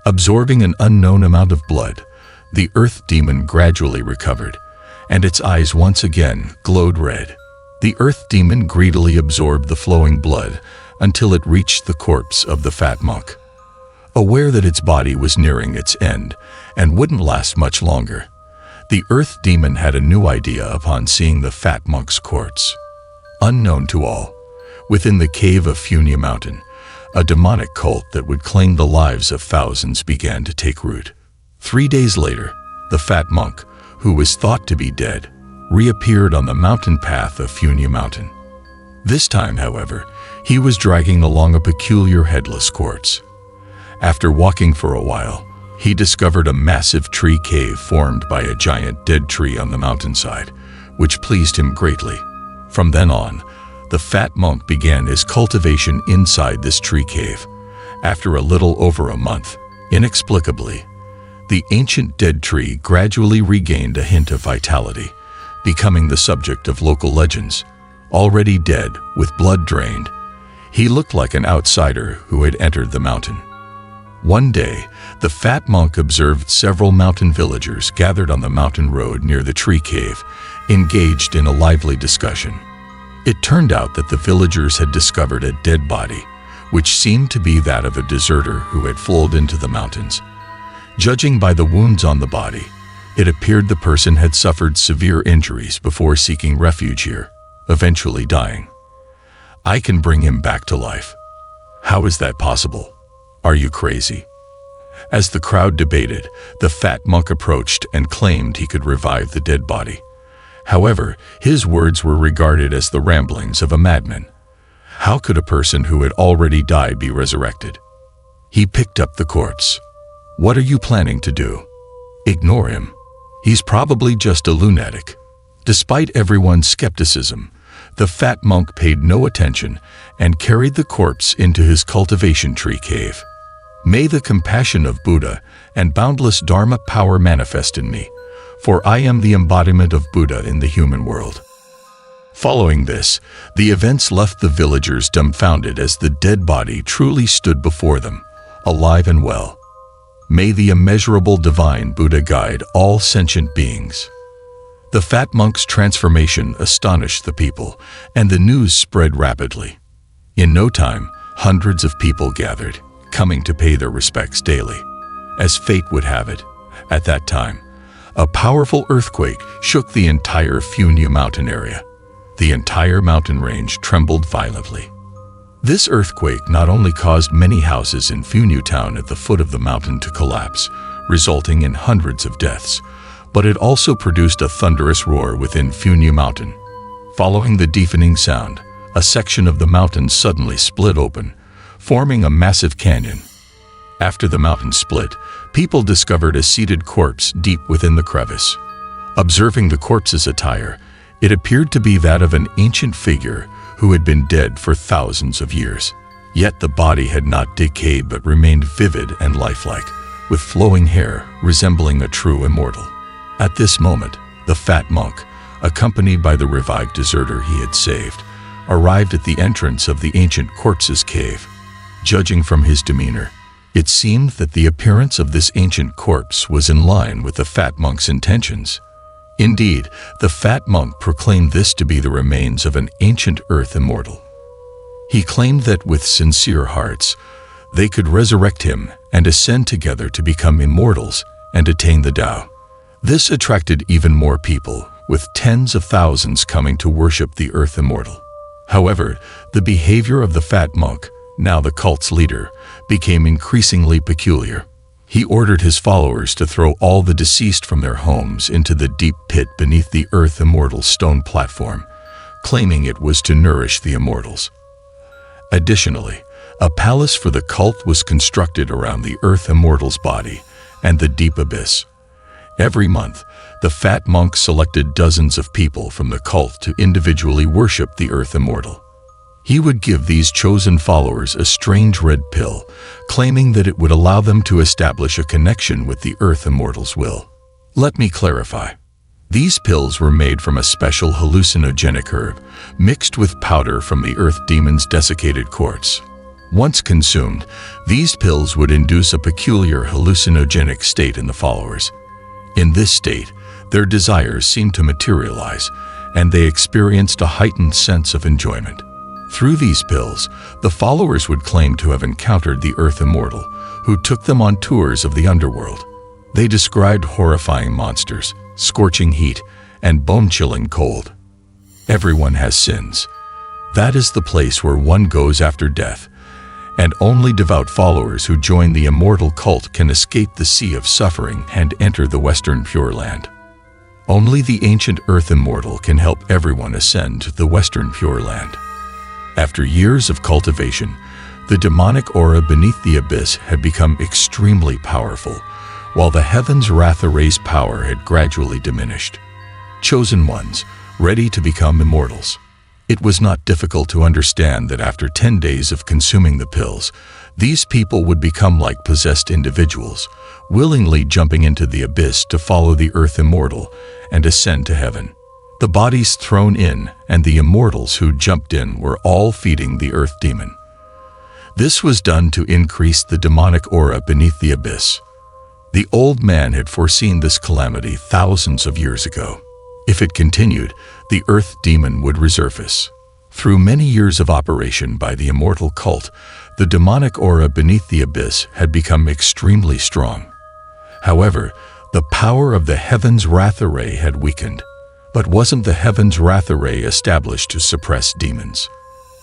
Absorbing an unknown amount of blood, the earth demon gradually recovered, and its eyes once again glowed red. The earth demon greedily absorbed the flowing blood until it reached the corpse of the fat monk. Aware that its body was nearing its end and wouldn't last much longer, the earth demon had a new idea upon seeing the fat monk's corpse. Unknown to all, within the cave of Funia Mountain, a demonic cult that would claim the lives of thousands began to take root. 3 days later, the fat monk, who was thought to be dead, reappeared on the mountain path of Funia Mountain. This time, however, he was dragging along a peculiar headless corpse. After walking for a while, he discovered a massive tree cave formed by a giant dead tree on the mountainside, which pleased him greatly. From then on, the fat monk began his cultivation inside this tree cave. After a little over a month, inexplicably, the ancient dead tree gradually regained a hint of vitality, becoming the subject of local legends. Already dead, with blood drained, he looked like an outsider who had entered the mountain. One day, the fat monk observed several mountain villagers gathered on the mountain road near the tree cave, engaged in a lively discussion. It turned out that the villagers had discovered a dead body, which seemed to be that of a deserter who had fled into the mountains. Judging by the wounds on the body, it appeared the person had suffered severe injuries before seeking refuge here, eventually dying. "I can bring him back to life. How is that possible? Are you crazy?" As the crowd debated, the fat monk approached and claimed he could revive the dead body. However, his words were regarded as the ramblings of a madman. How could a person who had already died be resurrected? He picked up the corpse. "What are you planning to do? Ignore him. He's probably just a lunatic." Despite everyone's skepticism, the fat monk paid no attention and carried the corpse into his cultivation tree cave. "May the compassion of Buddha and boundless Dharma power manifest in me, for I am the embodiment of Buddha in the human world." Following this, the events left the villagers dumbfounded as the dead body truly stood before them, alive and well. May the immeasurable divine Buddha guide all sentient beings. The fat monk's transformation astonished the people, and the news spread rapidly. In no time, hundreds of people gathered, coming to pay their respects daily. As fate would have it, at that time, a powerful earthquake shook the entire Funia mountain area. The entire mountain range trembled violently. This earthquake not only caused many houses in Funia town at the foot of the mountain to collapse, resulting in hundreds of deaths, but it also produced a thunderous roar within Funia mountain. Following the deafening sound, a section of the mountain suddenly split open, forming a massive canyon. After the mountain split, people discovered a seated corpse deep within the crevice. Observing the corpse's attire, it appeared to be that of an ancient figure who had been dead for thousands of years. Yet the body had not decayed but remained vivid and lifelike, with flowing hair resembling a true immortal. At this moment, the fat monk, accompanied by the revived deserter he had saved, arrived at the entrance of the ancient corpse's cave. Judging from his demeanor, it seemed that the appearance of this ancient corpse was in line with the fat monk's intentions. Indeed, the fat monk proclaimed this to be the remains of an ancient earth immortal. He claimed that with sincere hearts, they could resurrect him and ascend together to become immortals and attain the Tao. This attracted even more people, with tens of thousands coming to worship the earth immortal. However, the behavior of the fat monk, now the cult's leader, became increasingly peculiar. He ordered his followers to throw all the deceased from their homes into the deep pit beneath the earth immortal's stone platform, claiming it was to nourish the immortals. Additionally, a palace for the cult was constructed around the earth immortal's body and the deep abyss. Every month, the fat monk selected dozens of people from the cult to individually worship the earth immortal. He would give these chosen followers a strange red pill, claiming that it would allow them to establish a connection with the earth immortal's will. Let me clarify. These pills were made from a special hallucinogenic herb, mixed with powder from the earth demon's desiccated corpse. Once consumed, these pills would induce a peculiar hallucinogenic state in the followers. In this state, their desires seemed to materialize, and they experienced a heightened sense of enjoyment. Through these pills, the followers would claim to have encountered the Earth Immortal, who took them on tours of the underworld. They described horrifying monsters, scorching heat, and bone-chilling cold. Everyone has sins. That is the place where one goes after death, and only devout followers who join the immortal cult can escape the sea of suffering and enter the Western Pure Land. Only the ancient Earth Immortal can help everyone ascend to the Western Pure Land. After years of cultivation, the demonic aura beneath the abyss had become extremely powerful, while the heavens' wrath array's power had gradually diminished. Chosen ones, ready to become immortals. It was not difficult to understand that after 10 days of consuming the pills, these people would become like possessed individuals, willingly jumping into the abyss to follow the Earth Immortal and ascend to heaven. The bodies thrown in and the immortals who jumped in were all feeding the Earth Demon. This was done to increase the demonic aura beneath the abyss. The old man had foreseen this calamity thousands of years ago. If it continued, the Earth Demon would resurface. Through many years of operation by the immortal cult, the demonic aura beneath the abyss had become extremely strong. However, the power of the Heaven's Wrath Array had weakened. But wasn't the Heaven's Wrath Array established to suppress demons?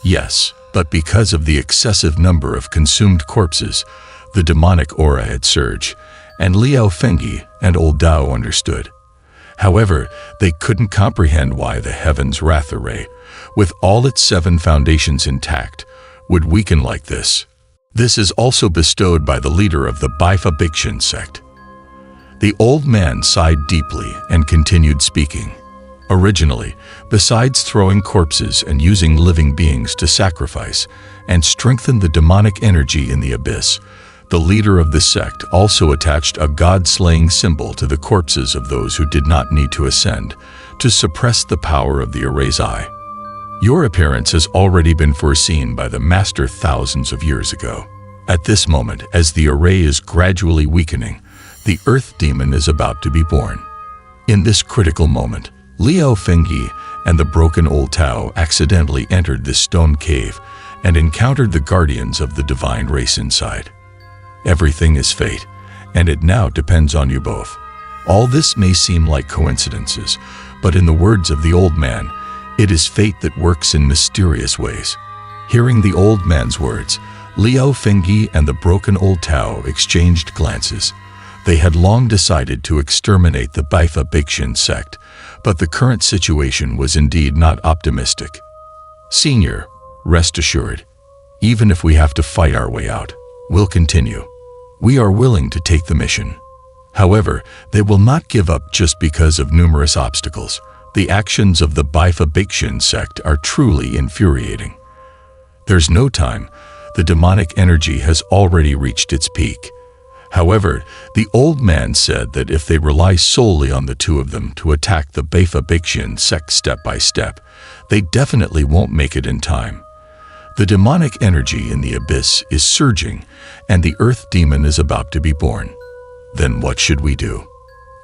Yes, but because of the excessive number of consumed corpses, the demonic aura had surged, and Liao Fengyi and Old Dao understood. However, they couldn't comprehend why the Heaven's Wrath Array, with all its 7 foundations intact, would weaken like this. This is also bestowed by the leader of the Bifurcation sect. The old man sighed deeply and continued speaking. Originally, besides throwing corpses and using living beings to sacrifice and strengthen the demonic energy in the abyss, the leader of the sect also attached a god-slaying symbol to the corpses of those who did not need to ascend, to suppress the power of the array's eye. Your appearance has already been foreseen by the master thousands of years ago. At this moment, as the array is gradually weakening, the Earth Demon is about to be born. In this critical moment, Liao Fengyi and the broken old Tao accidentally entered this stone cave and encountered the guardians of the divine race inside. Everything is fate, and it now depends on you both. All this may seem like coincidences, but in the words of the old man, it is fate that works in mysterious ways. Hearing the old man's words, Liao Fengyi and the broken old Tao exchanged glances. They had long decided to exterminate the Bifurcation sect, but the current situation was indeed not optimistic. Senior, rest assured, even if we have to fight our way out, we'll continue. We are willing to take the mission. However, they will not give up just because of numerous obstacles. The actions of the Bifurcation sect are truly infuriating. There's no time. The demonic energy has already reached its peak. However, the old man said that if they rely solely on the two of them to attack the Bifurcation sect step by step, they definitely won't make it in time. The demonic energy in the abyss is surging, and the Earth Demon is about to be born. Then what should we do?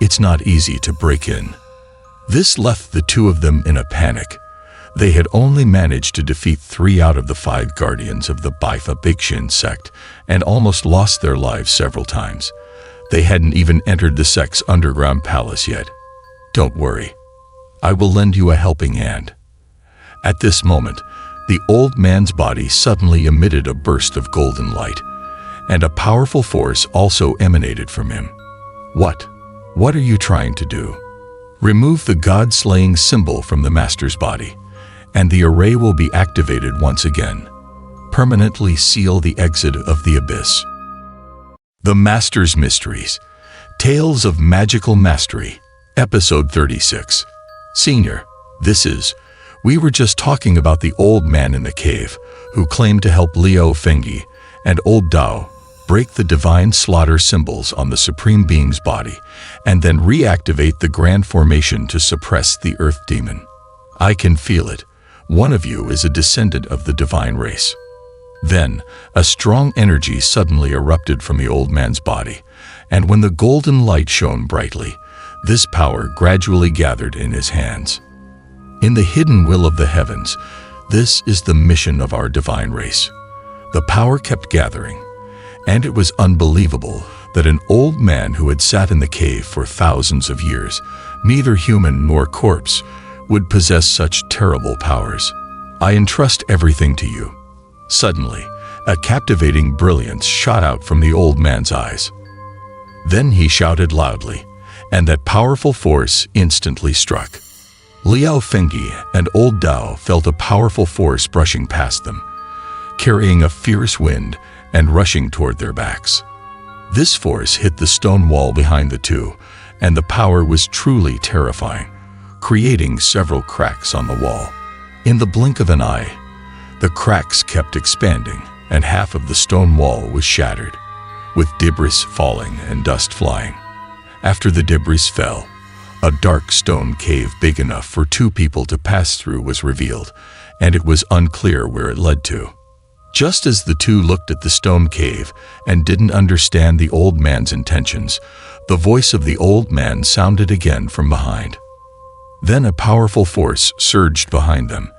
It's not easy to break in. This left the two of them in a panic. They had only managed to defeat 3 out of the 5 guardians of the Bifurcation sect and almost lost their lives several times. They hadn't even entered the sect's underground palace yet. Don't worry. I will lend you a helping hand. At this moment, the old man's body suddenly emitted a burst of golden light, and a powerful force also emanated from him. What are you trying to do? Remove the god-slaying symbol from the master's body, and the array will be activated once again. Permanently seal the exit of the abyss. The Master's Mysteries. Tales of Magical Mastery. Episode 36. Senior, we were just talking about the old man in the cave, who claimed to help Liao Fengyi and Old Dao break the divine slaughter symbols on the Supreme Being's body, and then reactivate the Grand Formation to suppress the Earth Demon. I can feel it. One of you is a descendant of the divine race. Then, a strong energy suddenly erupted from the old man's body, and when the golden light shone brightly, this power gradually gathered in his hands. In the hidden will of the heavens, this is the mission of our divine race. The power kept gathering, and it was unbelievable that an old man who had sat in the cave for thousands of years, neither human nor corpse, would possess such terrible powers. I entrust everything to you. Suddenly, a captivating brilliance shot out from the old man's eyes. Then he shouted loudly, and that powerful force instantly struck. Liao Fengyi and old Dao felt a powerful force brushing past them, carrying a fierce wind and rushing toward their backs. This force hit the stone wall behind the two, and the power was truly terrifying, creating several cracks on the wall. In the blink of an eye, the cracks kept expanding, and half of the stone wall was shattered, with debris falling and dust flying. After the debris fell, a dark stone cave big enough for two people to pass through was revealed, and it was unclear where it led to. Just as the two looked at the stone cave and didn't understand the old man's intentions, the voice of the old man sounded again from behind. Then a powerful force surged behind them,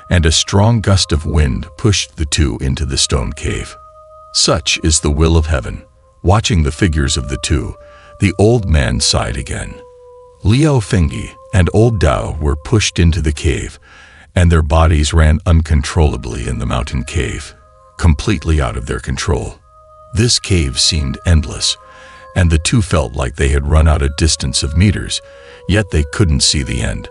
and a strong gust of wind pushed the two into the stone cave. Such is the will of heaven. Watching the figures of the two, the old man sighed again. Liao Fengyi and old Dao were pushed into the cave, and their bodies ran uncontrollably in the mountain cave, completely out of their control. This cave seemed endless, and the two felt like they had run out a distance of meters, yet they couldn't see the end.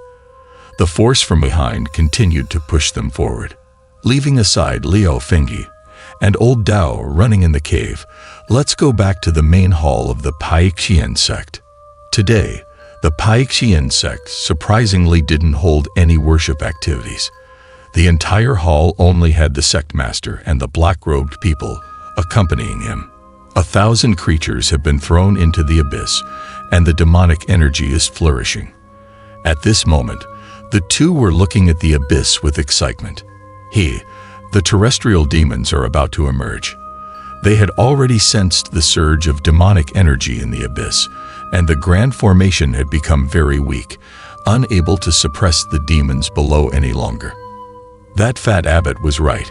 The force from behind continued to push them forward. Leaving aside Liao Fengyi and old Dao running in the cave, let's go back to the main hall of the Paixian sect. Today, the Paixian sect surprisingly didn't hold any worship activities. The entire hall only had the sect master and the black-robed people accompanying him. 1,000 creatures have been thrown into the abyss, and the demonic energy is flourishing. At this moment, the two were looking at the abyss with excitement. The terrestrial demons are about to emerge. They had already sensed the surge of demonic energy in the abyss, and the grand formation had become very weak, unable to suppress the demons below any longer. That fat abbot was right.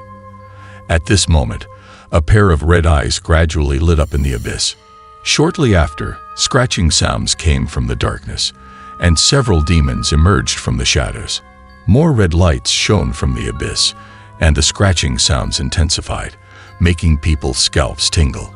At this moment, a pair of red eyes gradually lit up in the abyss. Shortly after, scratching sounds came from the darkness, and several demons emerged from the shadows. More red lights shone from the abyss, and the scratching sounds intensified, making people's scalps tingle.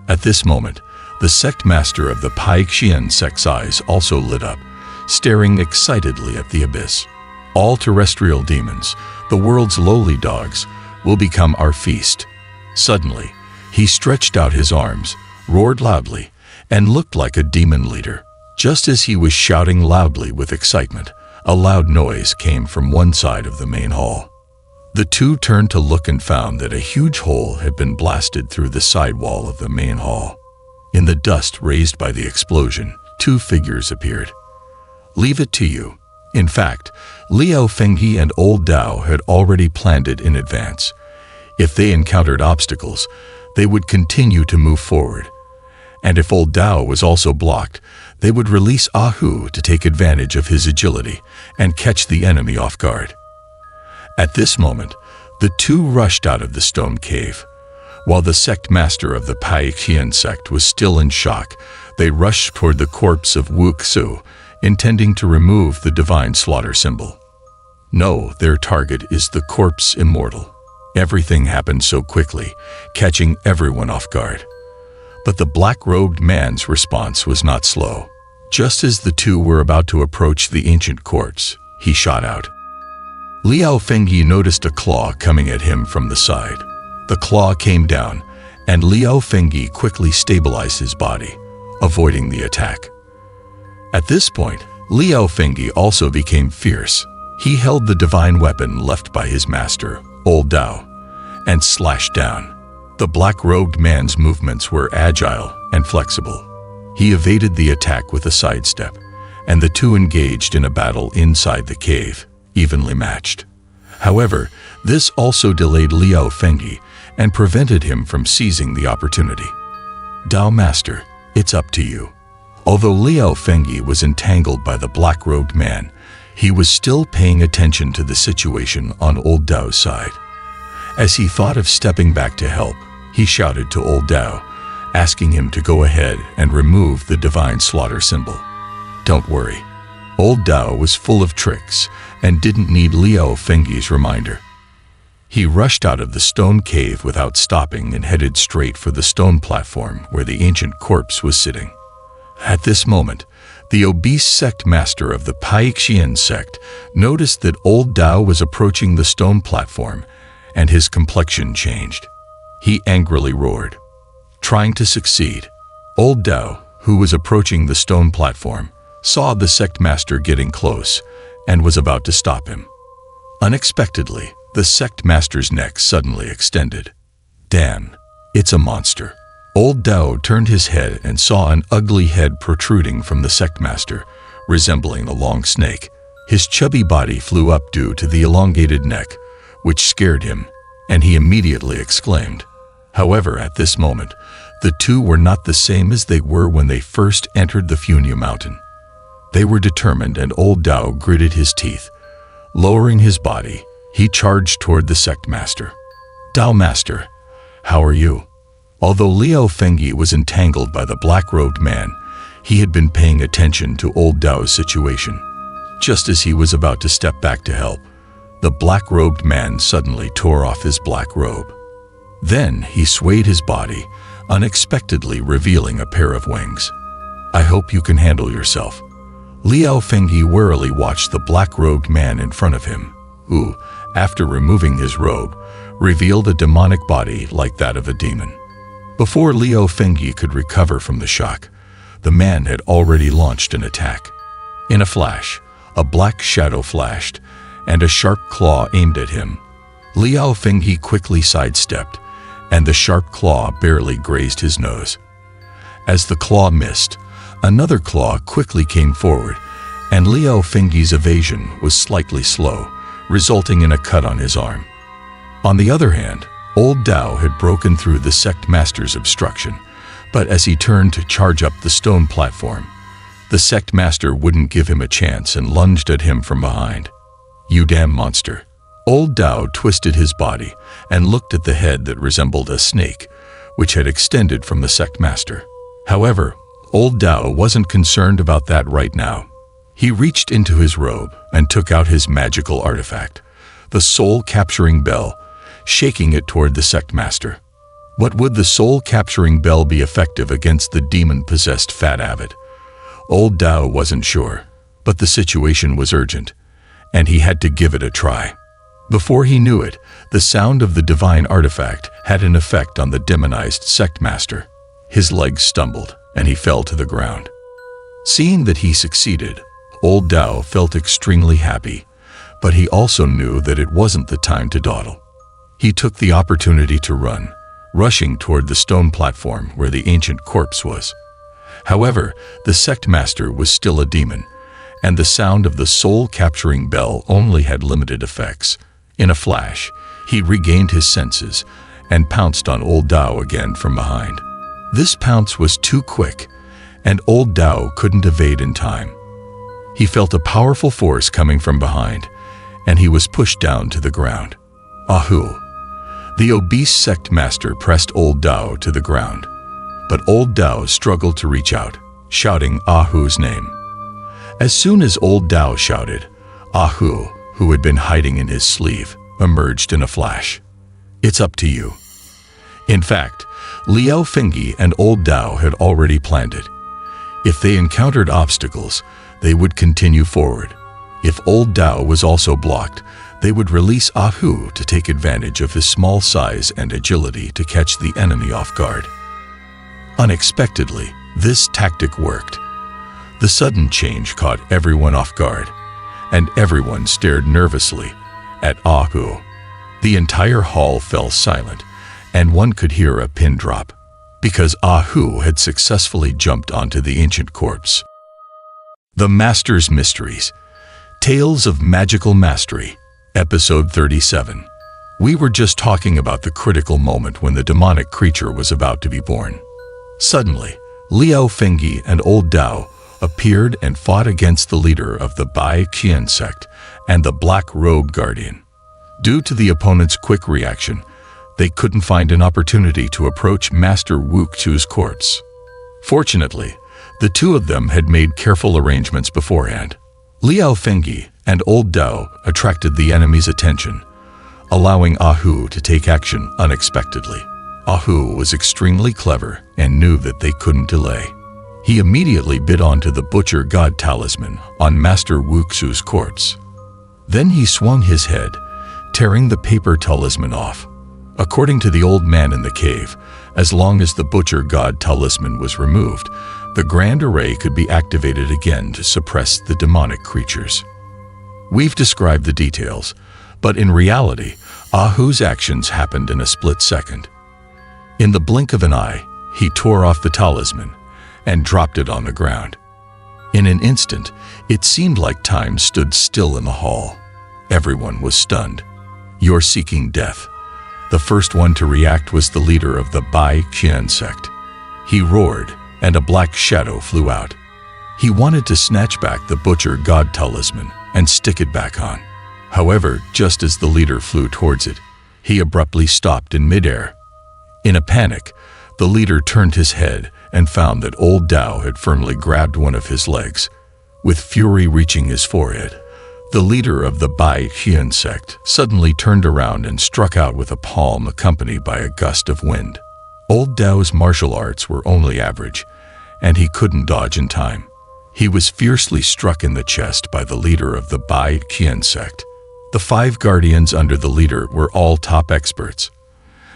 At this moment, the sect master of the Paixian sect's eyes also lit up, staring excitedly at the abyss. All terrestrial demons, the world's lowly dogs, will become our feast. Suddenly, he stretched out his arms, roared loudly, and looked like a demon leader. Just as he was shouting loudly with excitement, a loud noise came from one side of the main hall. The two turned to look and found that a huge hole had been blasted through the side wall of the main hall. In the dust raised by the explosion, two figures appeared. Leave it to you. In fact, Liao Fengyi and old Dao had already planned it in advance. If they encountered obstacles, they would continue to move forward. And if old Dao was also blocked, they would release Ahu to take advantage of his agility and catch the enemy off guard. At this moment, the two rushed out of the stone cave. While the sect master of the Paixian sect was still in shock, they rushed toward the corpse of Wu Xu, intending to remove the divine slaughter symbol. No, their target is the corpse immortal. Everything happened so quickly, catching everyone off guard. But the black-robed man's response was not slow. Just as the two were about to approach the ancient corpse, he shot out. Liao Fengyi noticed a claw coming at him from the side. The claw came down, and Liao Fengyi quickly stabilized his body, avoiding the attack. At this point, Liao Fengyi also became fierce. He held the divine weapon left by his master, old Dao, and slashed down. The black-robed man's movements were agile and flexible. He evaded the attack with a sidestep, and the two engaged in a battle inside the cave, evenly matched. However, this also delayed Liao Fengyi, and prevented him from seizing the opportunity. Dao Master, it's up to you. Although Liao Fengyi was entangled by the black-robed man, he was still paying attention to the situation on old Dao's side. As he thought of stepping back to help, he shouted to old Dao, asking him to go ahead and remove the divine slaughter symbol. Don't worry. Old Dao was full of tricks and didn't need Liao Fengyi's reminder. He rushed out of the stone cave without stopping and headed straight for the stone platform where the ancient corpse was sitting. At this moment, the obese sect master of the Paixian sect noticed that old Dao was approaching the stone platform, and his complexion changed. He angrily roared. Trying to succeed, old Dao, who was approaching the stone platform, saw the sect master getting close and was about to stop him. Unexpectedly, the sect master's neck suddenly extended. Damn, it's a monster. Old Dao turned his head and saw an ugly head protruding from the sect master, resembling a long snake. His chubby body flew up due to the elongated neck, which scared him, and he immediately exclaimed. However, at this moment, the two were not the same as they were when they first entered the Funia mountain. They were determined, and old Dao gritted his teeth. Lowering his body, he charged toward the sect master. Dao Master, how are you? Although Liao Fengyi was entangled by the black-robed man, he had been paying attention to old Dao's situation. Just as he was about to step back to help, the black-robed man suddenly tore off his black robe. Then he swayed his body, unexpectedly revealing a pair of wings. I hope you can handle yourself. Liao Fengyi warily watched the black-robed man in front of him, who, after removing his robe, revealed a demonic body like that of a demon. Before Liao Fengyi could recover from the shock, the man had already launched an attack. In a flash, a black shadow flashed, and a sharp claw aimed at him. Liao Fengyi quickly sidestepped, and the sharp claw barely grazed his nose. As the claw missed, another claw quickly came forward, and Liao Fengyi's evasion was slightly slow, resulting in a cut on his arm. On the other hand, old Dao had broken through the sect master's obstruction, but as he turned to charge up the stone platform, the sect master wouldn't give him a chance and lunged at him from behind. You damn monster. Old Dao twisted his body and looked at the head that resembled a snake, which had extended from the sect master. However, old Dao wasn't concerned about that right now. He reached into his robe and took out his magical artifact, the soul-capturing bell, shaking it toward the sect master. What would the soul-capturing bell be effective against the demon-possessed fat abbot? Old Dao wasn't sure, but the situation was urgent, and he had to give it a try. Before he knew it, the sound of the divine artifact had an effect on the demonized sect master. His legs stumbled, and he fell to the ground. Seeing that he succeeded, old Dao felt extremely happy, but he also knew that it wasn't the time to dawdle. He took the opportunity to run, rushing toward the stone platform where the ancient corpse was. However, the sect master was still a demon, and the sound of the soul-capturing bell only had limited effects. In a flash, he regained his senses and pounced on old Dao again from behind. This pounce was too quick, and old Dao couldn't evade in time. He felt a powerful force coming from behind, and he was pushed down to the ground. Ahu! The obese sect master pressed old Dao to the ground, but old Dao struggled to reach out, shouting Ahu's name. As soon as old Dao shouted, Ahu, who had been hiding in his sleeve, emerged in a flash. It's up to you. In fact, Liao Fengyi and old Dao had already planned it. If they encountered obstacles, they would continue forward. If old Dao was also blocked, they would release Ahu to take advantage of his small size and agility to catch the enemy off guard. Unexpectedly, this tactic worked. The sudden change caught everyone off guard, and everyone stared nervously at Ahu. The entire hall fell silent, and one could hear a pin drop, because Ahu had successfully jumped onto the ancient corpse. The Master's Mysteries, Tales of Magical Mastery, Episode 37. We were just talking about the critical moment when the demonic creature was about to be born. Suddenly, Liao Fengyi and Old Dao appeared and fought against the leader of the Bai Qian sect and the Black Robe Guardian. Due to the opponent's quick reaction, they couldn't find an opportunity to approach Master Wuxu's courts. Fortunately, the two of them had made careful arrangements beforehand. Liao Fengyi and Old Dao attracted the enemy's attention, allowing Ahu to take action unexpectedly. Ahu was extremely clever and knew that they couldn't delay. He immediately bid onto the Butcher God Talisman on Master Wuxu's courts. Then he swung his head, tearing the paper talisman off. According to the old man in the cave, as long as the Butcher God Talisman was removed, the Grand Array could be activated again to suppress the demonic creatures. We've described the details, but in reality, Ahu's actions happened in a split second. In the blink of an eye, he tore off the talisman and dropped it on the ground. In an instant, it seemed like time stood still in the hall. Everyone was stunned. "You're seeking death." The first one to react was the leader of the Bai Qian sect. He roared, and a black shadow flew out. He wanted to snatch back the Butcher God Talisman and stick it back on. However, just as the leader flew towards it, he abruptly stopped in midair. In a panic, the leader turned his head and found that Old Dao had firmly grabbed one of his legs. With fury reaching his forehead, the leader of the Bai Qian sect suddenly turned around and struck out with a palm accompanied by a gust of wind. Old Dao's martial arts were only average, and he couldn't dodge in time. He was fiercely struck in the chest by the leader of the Bai Qian sect. The 5 guardians under the leader were all top experts.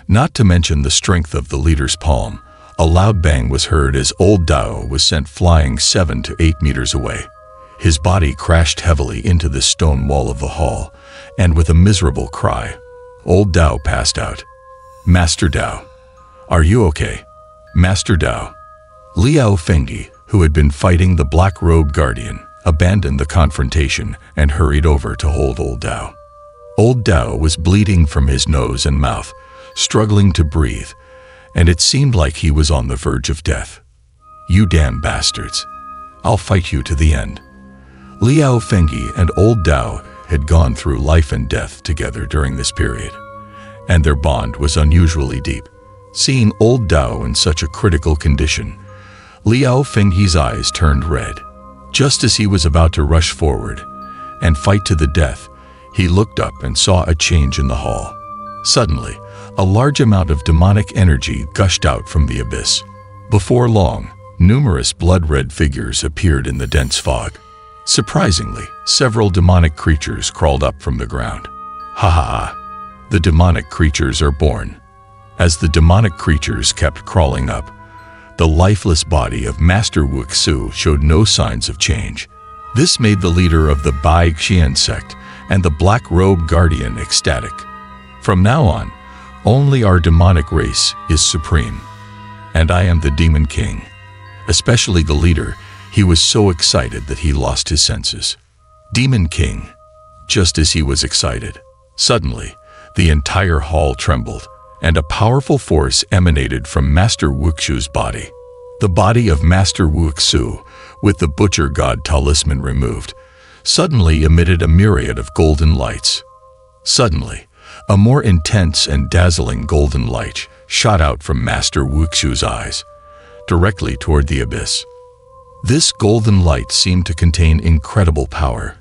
Not to mention the strength of the leader's palm, a loud bang was heard as Old Dao was sent flying 7 to 8 meters away. His body crashed heavily into the stone wall of the hall, and with a miserable cry, Old Dao passed out. "Master Dao, are you okay? Master Dao." Liao Fengyi, who had been fighting the Black Robe Guardian, abandoned the confrontation and hurried over to hold Old Dao. Old Dao was bleeding from his nose and mouth, struggling to breathe, and it seemed like he was on the verge of death. "You damn bastards. I'll fight you to the end." Liao Fengyi and Old Dao had gone through life and death together during this period, and their bond was unusually deep. Seeing Old Dao in such a critical condition, Liao Fengyi's eyes turned red. Just as he was about to rush forward and fight to the death, he looked up and saw a change in the hall. Suddenly, a large amount of demonic energy gushed out from the abyss. Before long, numerous blood-red figures appeared in the dense fog. Surprisingly, several demonic creatures crawled up from the ground. Ha ha ha! The demonic creatures are born. As the demonic creatures kept crawling up, the lifeless body of Master Wuxu showed no signs of change. This made the leader of the Bai Qian sect and the Black Robe Guardian ecstatic. From now on, only our demonic race is supreme, and I am the Demon King. Especially the leader, he was so excited that he lost his senses. Demon King. Just as he was excited, suddenly, the entire hall trembled, and a powerful force emanated from Master Wuxu's body. The body of Master Wuxu, with the Butcher God Talisman removed, suddenly emitted a myriad of golden lights. Suddenly, a more intense and dazzling golden light shot out from Master Wuxu's eyes, directly toward the abyss. This golden light seemed to contain incredible power.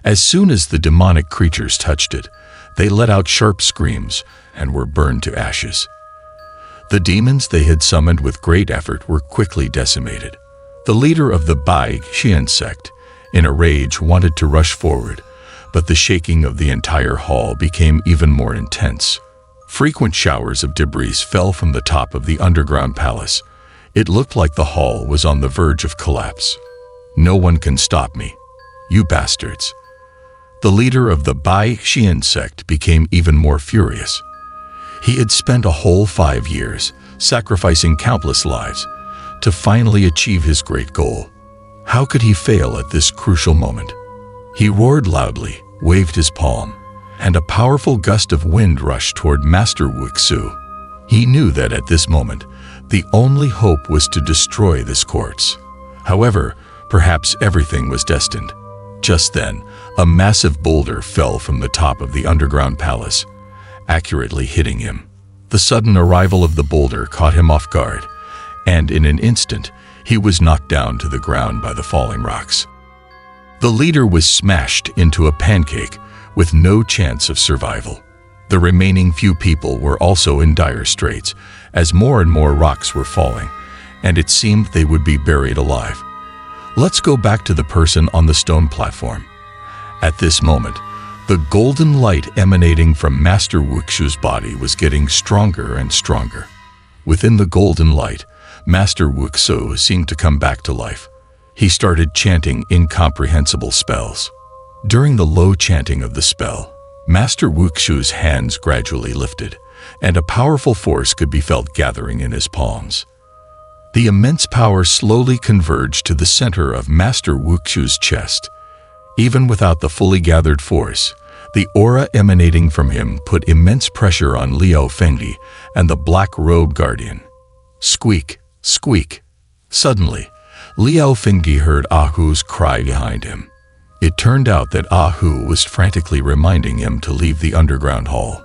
As soon as the demonic creatures touched it, they let out sharp screams and were burned to ashes. The demons they had summoned with great effort were quickly decimated. The leader of the Bai Qian sect, in a rage, wanted to rush forward, but the shaking of the entire hall became even more intense. Frequent showers of debris fell from the top of the underground palace. It looked like the hall was on the verge of collapse. "No one can stop me, you bastards." The leader of the Bai Qian sect became even more furious. He had spent a whole 5 years, sacrificing countless lives, to finally achieve his great goal. How could he fail at this crucial moment? He roared loudly, waved his palm, and a powerful gust of wind rushed toward Master Wuxu. He knew that at this moment, the only hope was to destroy this quartz. However, perhaps everything was destined. Just then, a massive boulder fell from the top of the underground palace, accurately hitting him. The sudden arrival of the boulder caught him off guard, and in an instant, he was knocked down to the ground by the falling rocks. The leader was smashed into a pancake with no chance of survival. The remaining few people were also in dire straits, as more and more rocks were falling, and it seemed they would be buried alive. Let's go back to the person on the stone platform. At this moment, the golden light emanating from Master Wuxu's body was getting stronger and stronger. Within the golden light, Master Wuxu seemed to come back to life. He started chanting incomprehensible spells. During the low chanting of the spell, Master Wuxu's hands gradually lifted, and a powerful force could be felt gathering in his palms. The immense power slowly converged to the center of Master Wuxu's chest. Even without the fully gathered force, the aura emanating from him put immense pressure on Liao Fengyi and the black-robed guardian. Squeak, squeak. Suddenly, Liao Fengyi heard Ahu's cry behind him. It turned out that Ahu was frantically reminding him to leave the underground hall.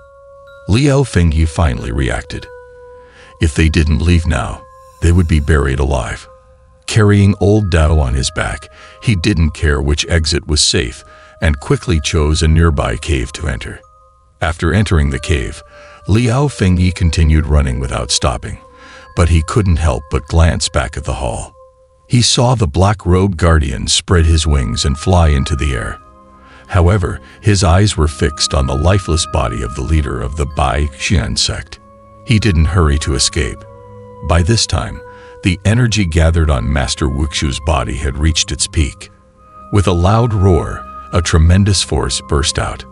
Liao Fengyi finally reacted. If they didn't leave now, they would be buried alive. Carrying old Dao on his back, he didn't care which exit was safe and quickly chose a nearby cave to enter. After entering the cave, Liao Fengyi continued running without stopping, but he couldn't help but glance back at the hall. He saw the black-robed guardian spread his wings and fly into the air. However, his eyes were fixed on the lifeless body of the leader of the Bai Xian sect. He didn't hurry to escape. By this time, the energy gathered on Master Wuxu's body had reached its peak. With a loud roar, a tremendous force burst out.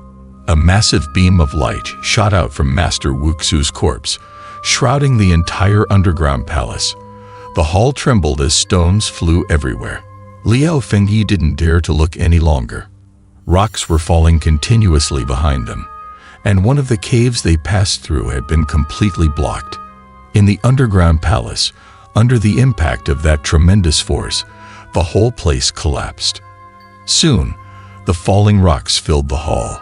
A massive beam of light shot out from Master Wuxu's corpse, shrouding the entire underground palace. The hall trembled as stones flew everywhere. Liao Fengyi didn't dare to look any longer. Rocks were falling continuously behind them, and one of the caves they passed through had been completely blocked. In the underground palace, under the impact of that tremendous force, the whole place collapsed. Soon, the falling rocks filled the hall,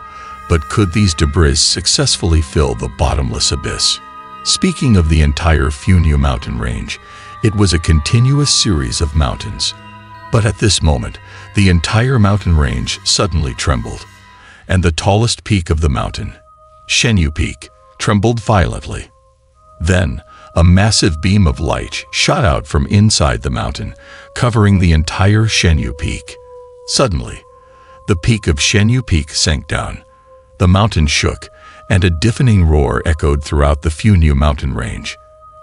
but could these debris successfully fill the bottomless abyss? Speaking of the entire Funyu mountain range, it was a continuous series of mountains. But at this moment, the entire mountain range suddenly trembled, and the tallest peak of the mountain, Shenyu Peak, trembled violently. Then, a massive beam of light shot out from inside the mountain, covering the entire Shenyu Peak. Suddenly, the peak of Shenyu Peak sank down. The mountain shook, and a deafening roar echoed throughout the Funyu mountain range.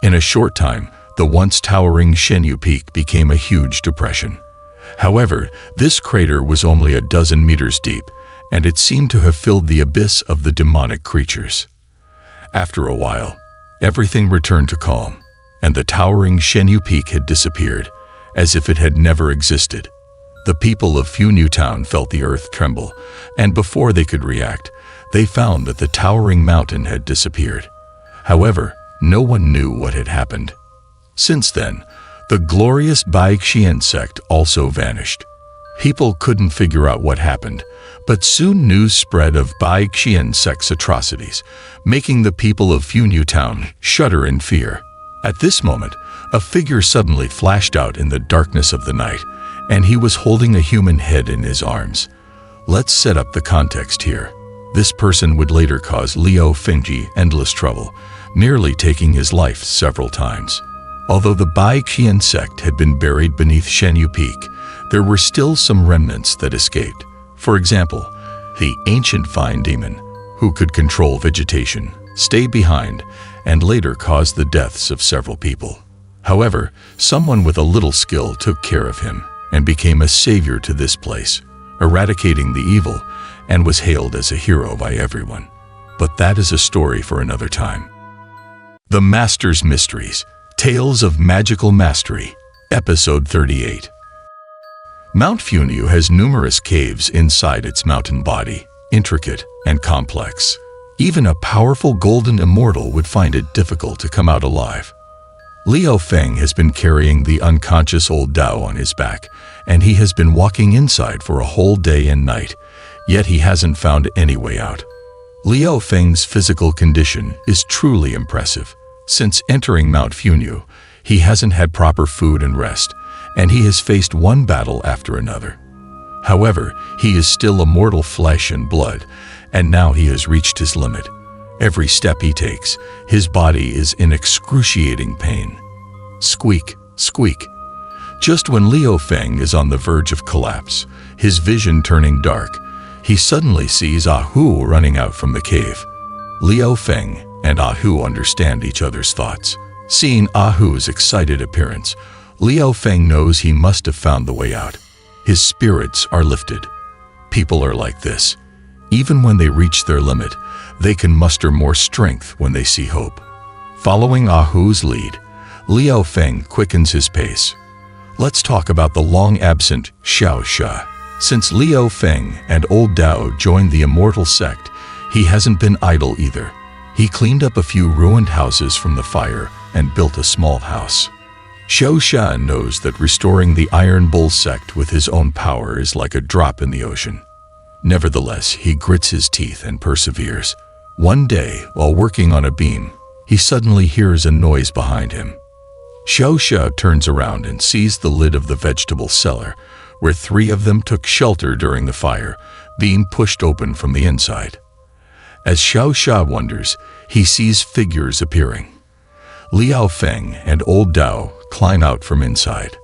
In a short time, the once towering Shenyu Peak became a huge depression. However, this crater was only a dozen meters deep, and it seemed to have filled the abyss of the demonic creatures. After a while, everything returned to calm, and the towering Shenyu Peak had disappeared, as if it had never existed. The people of Funyu Town felt the earth tremble, and before they could react, they found that the towering mountain had disappeared. However, no one knew what had happened. Since then, the glorious Bai Xian sect also vanished. People couldn't figure out what happened, but soon news spread of Bai Xian sect's atrocities, making the people of Funyu Town shudder in fear. At this moment, a figure suddenly flashed out in the darkness of the night, and he was holding a human head in his arms. Let's set up the context here. This person would later cause Liao Fengyi endless trouble, nearly taking his life several times. Although the Bai Qian sect had been buried beneath Shenyu Peak, there were still some remnants that escaped. For example, the ancient fine demon, who could control vegetation, stayed behind and later caused the deaths of several people. However, someone with a little skill took care of him and became a savior to this place, eradicating the evil, and was hailed as a hero by everyone. But that is a story for another time. The Master's Mysteries, Tales of Magical Mastery, Episode 38. Mount Funyu has numerous caves inside its mountain body, intricate, and complex. Even a powerful golden immortal would find it difficult to come out alive. Liu Feng has been carrying the unconscious old Dao on his back, and he has been walking inside for a whole day and night, yet he hasn't found any way out. Liu Feng's physical condition is truly impressive. Since entering Mount Funyu, he hasn't had proper food and rest, and he has faced one battle after another. However, he is still a mortal flesh and blood, and now he has reached his limit. Every step he takes, his body is in excruciating pain. Squeak, squeak. Just when Liu Feng is on the verge of collapse, his vision turning dark, he suddenly sees Hu running out from the cave. Liu Feng and Hu understand each other's thoughts. Seeing Hu's excited appearance, Liu Feng knows he must have found the way out. His spirits are lifted. People are like this. Even when they reach their limit, they can muster more strength when they see hope. Following Hu's lead, Liu Feng quickens his pace. Let's talk about the long-absent Xiao Sha. Since Liu Feng and Old Dao joined the immortal sect, he hasn't been idle either. He cleaned up a few ruined houses from the fire and built a small house. Xiao Sha knows that restoring the Iron Bull sect with his own power is like a drop in the ocean. Nevertheless, he grits his teeth and perseveres. One day, while working on a beam, he suddenly hears a noise behind him. Xiao Sha turns around and sees the lid of the vegetable cellar, where 3 of them took shelter during the fire, being pushed open from the inside. As Xiao Sha wonders, he sees figures appearing. Liu Feng and Old Dao climb out from inside.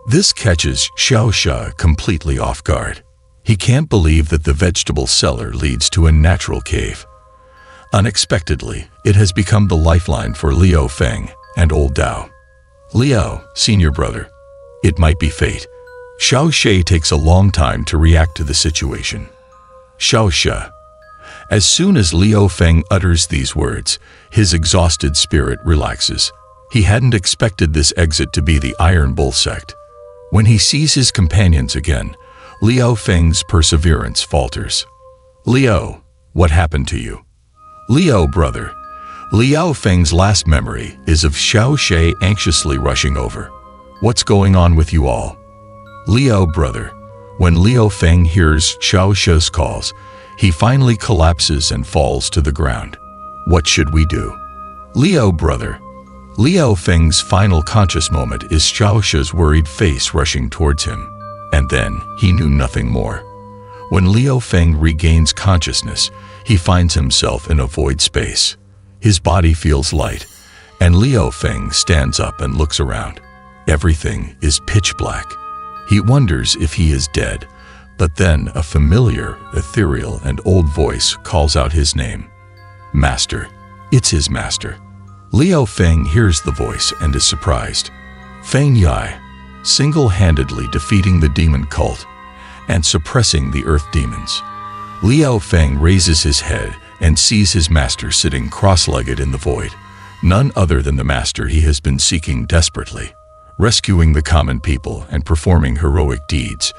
This catches Xiao Sha completely off guard. He can't believe that the vegetable cellar leads to a natural cave. Unexpectedly, it has become the lifeline for Liu Feng and Old Dao. Liu, senior brother. It might be fate. Xiao Sha takes a long time to react to the situation. Xiao Sha. As soon as Liu Feng utters these words, his exhausted spirit relaxes. He hadn't expected this exit to be the Iron Bull sect. When he sees his companions again, Liu Feng's perseverance falters. Liu, what happened to you? Liu, brother. Liu Feng's last memory is of Xiao Sha anxiously rushing over. What's going on with you all? Liu, brother. When Liu Feng hears Xiao Sha's calls, he finally collapses and falls to the ground. What should we do? Liu, brother. Liu Feng's final conscious moment is Xiao Sha's worried face rushing towards him. And then he knew nothing more. When Liu Feng regains consciousness, he finds himself in a void space. His body feels light, and Liu Feng stands up and looks around. Everything is pitch black. He wonders if he is dead, but then a familiar, ethereal, and old voice calls out his name. Master. It's his master. Liu Feng hears the voice and is surprised. Feng Yai, single-handedly defeating the demon cult and suppressing the earth demons. Liu Feng raises his head and sees his master sitting cross-legged in the void, none other than the master he has been seeking desperately, rescuing the common people and performing heroic deeds.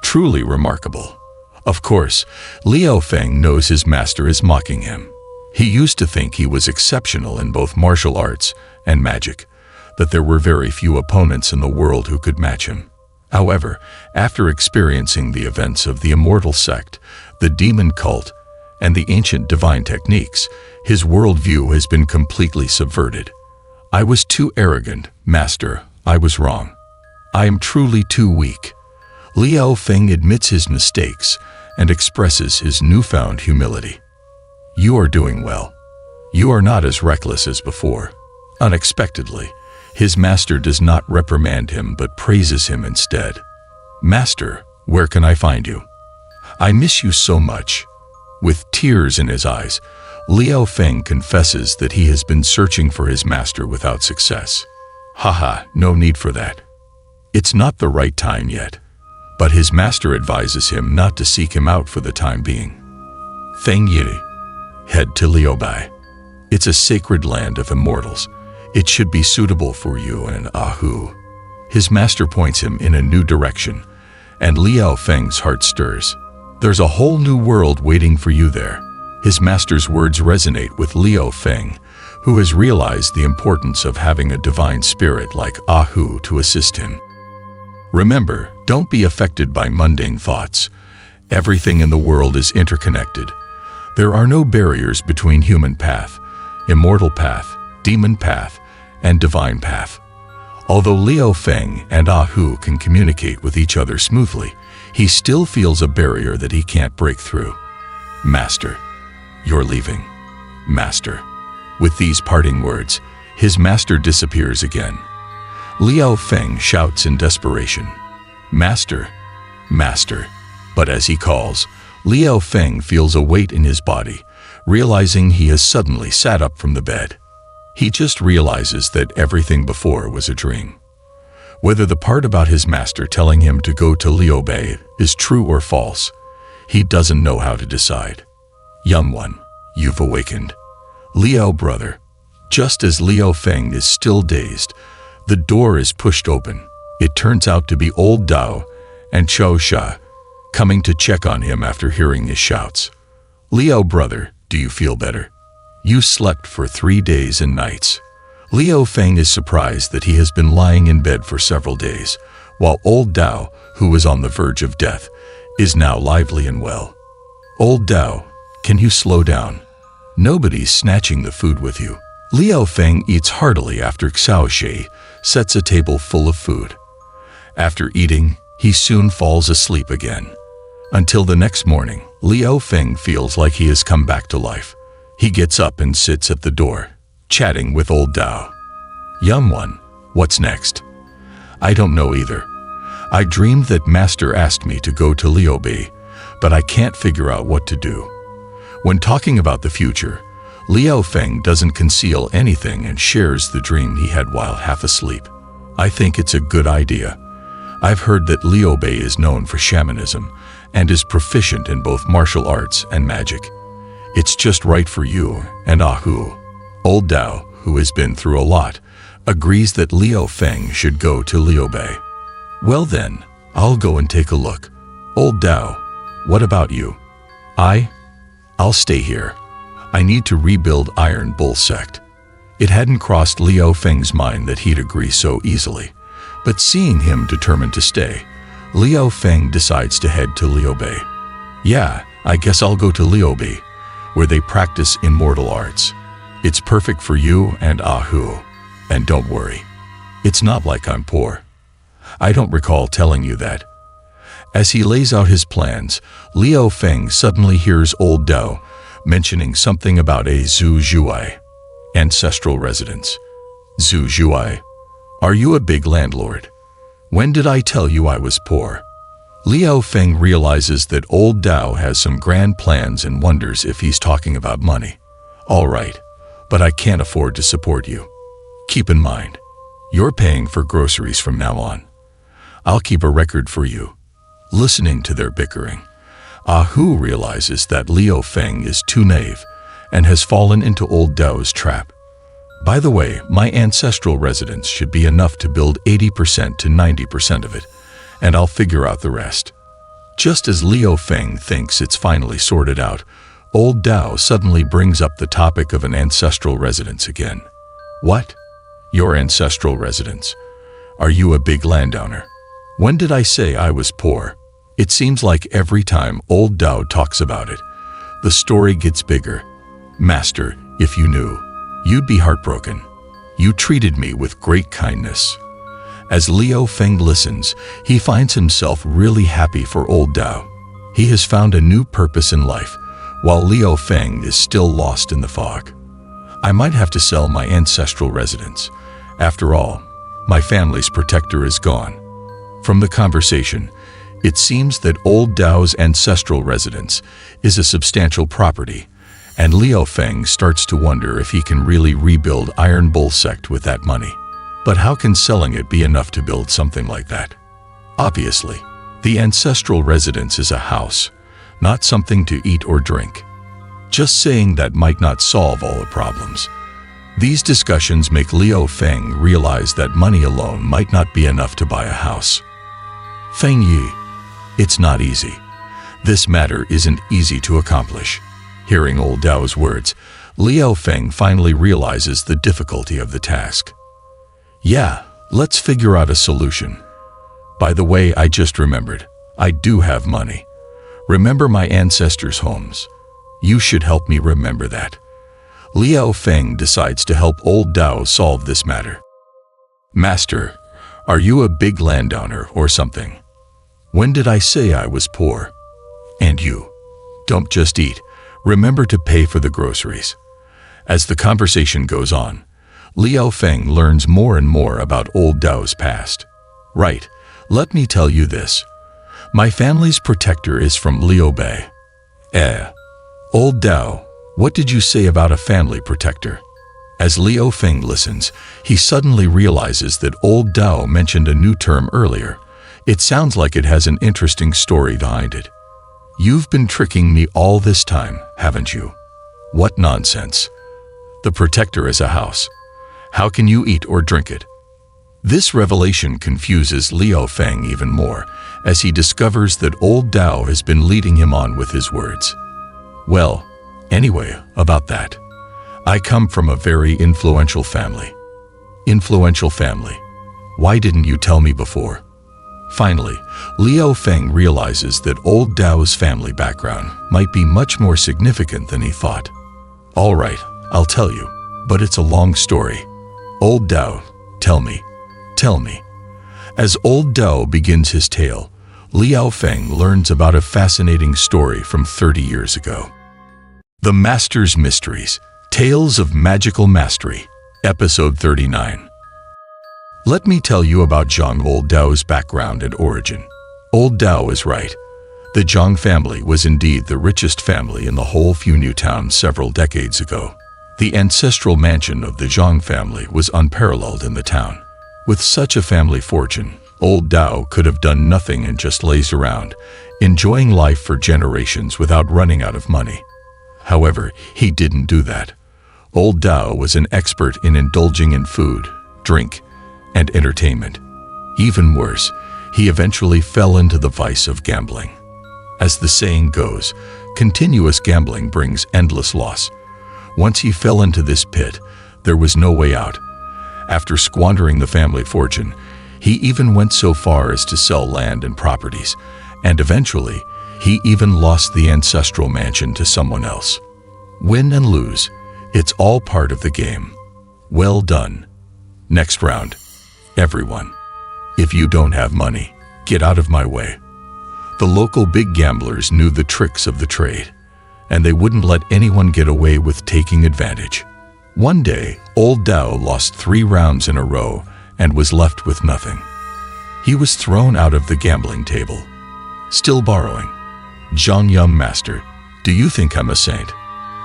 Truly remarkable. Of course, Liu Feng knows his master is mocking him. He used to think he was exceptional in both martial arts and magic, that there were very few opponents in the world who could match him. However, after experiencing the events of the immortal sect, the demon cult, and the ancient divine techniques, his worldview has been completely subverted. I was too arrogant, master. I was wrong. I am truly too weak. Liu Feng admits his mistakes and expresses his newfound humility. You are doing well. You are not as reckless as before. Unexpectedly, his master does not reprimand him but praises him instead. Master, where can I find you? I miss you so much. With tears in his eyes, Liu Feng confesses that he has been searching for his master without success. Haha, no need for that. It's not the right time yet. But his master advises him not to seek him out for the time being. Feng Yi, head to Liubai. It's a sacred land of immortals. It should be suitable for you and Hu. His master points him in a new direction, and Liu Feng's heart stirs. There's a whole new world waiting for you there. His master's words resonate with Liu Feng, who has realized the importance of having a divine spirit like Ahu to assist him. Remember, don't be affected by mundane thoughts. Everything in the world is interconnected. There are no barriers between human path, immortal path, demon path, and divine path. Although Liu Feng and Ahu can communicate with each other smoothly, he still feels a barrier that he can't break through. Master, you're leaving. Master. With these parting words, his master disappears again. Liu Feng shouts in desperation, "Master, Master." But as he calls, Liu Feng feels a weight in his body, realizing he has suddenly sat up from the bed. He just realizes that everything before was a dream. Whether the part about his master telling him to go to Liu Bei is true or false, he doesn't know how to decide. Young one, you've awakened. Liu brother. Just as Liu Feng is still dazed, the door is pushed open. It turns out to be old Dao and Chou Sha, coming to check on him after hearing his shouts. Liu brother, do you feel better? You slept for 3 days and nights. Liu Feng is surprised that he has been lying in bed for several days, while old Dao, who was on the verge of death, is now lively and well. Old Dao, can you slow down? Nobody's snatching the food with you. Liu Feng eats heartily after Xiao Shi sets a table full of food. After eating, he soon falls asleep again. Until the next morning, Liu Feng feels like he has come back to life. He gets up and sits at the door, chatting with old Dao. Young one, what's next? I don't know either. I dreamed that Master asked me to go to Liu Bei, but I can't figure out what to do. When talking about the future, Liu Feng doesn't conceal anything and shares the dream he had while half asleep. I think it's a good idea. I've heard that Liu Bei is known for shamanism and is proficient in both martial arts and magic. It's just right for you and Ahu. Old Dao, who has been through a lot, agrees that Liu Feng should go to Liu Bei. Well then, I'll go and take a look. Old Dao, what about you? I'll stay here. I need to rebuild Iron Bull Sect. It hadn't crossed Liu Feng's mind that he'd agree so easily, but seeing him determined to stay, Liu Feng decides to head to Liu Bei. Yeah, I guess I'll go to Liu Bei, where they practice immortal arts. It's perfect for you and Ahu. And don't worry, it's not like I'm poor. I don't recall telling you that. As he lays out his plans, Liu Feng suddenly hears old Dao mentioning something about a Zhu Zhuai, ancestral residence. Zhu Zhuai, are you a big landlord? When did I tell you I was poor? Liu Feng realizes that old Dao has some grand plans and wonders if he's talking about money. All right, but I can't afford to support you. Keep in mind, you're paying for groceries from now on. I'll keep a record for you. Listening to their bickering, Ahu realizes that Liu Feng is too naive and has fallen into old Dao's trap. By the way, my ancestral residence should be enough to build 80% to 90% of it, and I'll figure out the rest. Just as Liu Feng thinks it's finally sorted out, old Dao suddenly brings up the topic of an ancestral residence again. What? Your ancestral residence? Are you a big landowner? When did I say I was poor? It seems like every time old Dao talks about it, the story gets bigger. Master, if you knew, you'd be heartbroken. You treated me with great kindness. As Liu Feng listens, he finds himself really happy for old Dao. He has found a new purpose in life, while Liu Feng is still lost in the fog. I might have to sell my ancestral residence. After all, my family's protector is gone. From the conversation, it seems that old Dao's ancestral residence is a substantial property, and Liu Feng starts to wonder if he can really rebuild Iron Bull Sect with that money. But how can selling it be enough to build something like that? Obviously, the ancestral residence is a house, not something to eat or drink. Just saying that might not solve all the problems. These discussions make Liu Feng realize that money alone might not be enough to buy a house. Feng Yi, it's not easy. This matter isn't easy to accomplish. Hearing old Dao's words, Liao Feng finally realizes the difficulty of the task. Yeah, let's figure out a solution. By the way, I just remembered, I do have money. Remember my ancestors' homes. You should help me remember that. Liao Feng decides to help old Dao solve this matter. Master, are you a big landowner or something? When did I say I was poor? And you, don't just eat. Remember to pay for the groceries. As the conversation goes on, Liao Feng learns more and more about old Dao's past. Right, let me tell you this. My family's protector is from Liu Bei. Old Dao, what did you say about a family protector? As Liao Feng listens, he suddenly realizes that old Dao mentioned a new term earlier. It sounds like it has an interesting story behind it. You've been tricking me all this time, haven't you? What nonsense. The protector is a house. How can you eat or drink it? This revelation confuses Liao Feng even more, as he discovers that old Dao has been leading him on with his words. Well, anyway, about that. I come from a very influential family. Influential family? Why didn't you tell me before? Finally, Liao Feng realizes that old Dao's family background might be much more significant than he thought. All right, I'll tell you, but it's a long story. Old Dao, tell me. As old Dao begins his tale, Liao Feng learns about a fascinating story from 30 years ago. The Master's Mysteries, Tales of Magical Mastery, Episode 39. Let me tell you about Zhang Old Dao's background and origin. Old Dao is right. The Zhang family was indeed the richest family in the whole Funyu town several decades ago. The ancestral mansion of the Zhang family was unparalleled in the town. With such a family fortune, old Dao could have done nothing and just lazed around, enjoying life for generations without running out of money. However, he didn't do that. Old Dao was an expert in indulging in food, drink, and entertainment. Even worse, he eventually fell into the vice of gambling. As the saying goes, continuous gambling brings endless loss. Once he fell into this pit, there was no way out. After squandering the family fortune, he even went so far as to sell land and properties, and eventually, he even lost the ancestral mansion to someone else. Win and lose, it's all part of the game. Well done. Next round. Everyone. If you don't have money, get out of my way. The local big gamblers knew the tricks of the trade, and they wouldn't let anyone get away with taking advantage. One day, old Dao lost 3 rounds in a row and was left with nothing. He was thrown out of the gambling table. Still borrowing. Zhang Yum Master, do you think I'm a saint?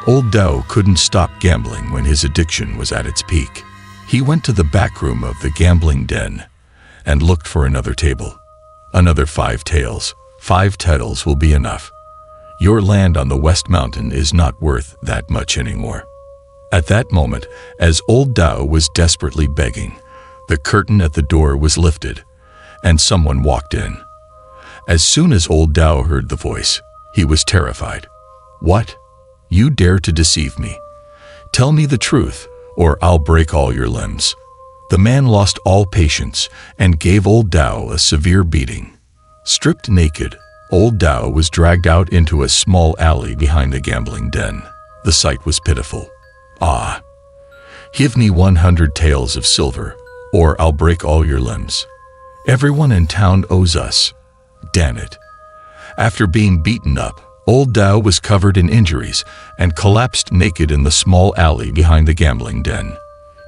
Old Dao couldn't stop gambling when his addiction was at its peak. He went to the back room of the gambling den and looked for another table. Another 5 taels. 5 titles will be enough. Your land on the West Mountain is not worth that much anymore. At that moment, as old Dao was desperately begging, the curtain at the door was lifted, and someone walked in. As soon as old Dao heard the voice, he was terrified. What? You dare to deceive me? Tell me the truth, or I'll break all your limbs. The man lost all patience and gave old Dao a severe beating. Stripped naked, old Dao was dragged out into a small alley behind the gambling den. The sight was pitiful. Ah! Give me 100 taels of silver, or I'll break all your limbs. Everyone in town owes us. Damn it. After being beaten up, old Dao was covered in injuries and collapsed naked in the small alley behind the gambling den.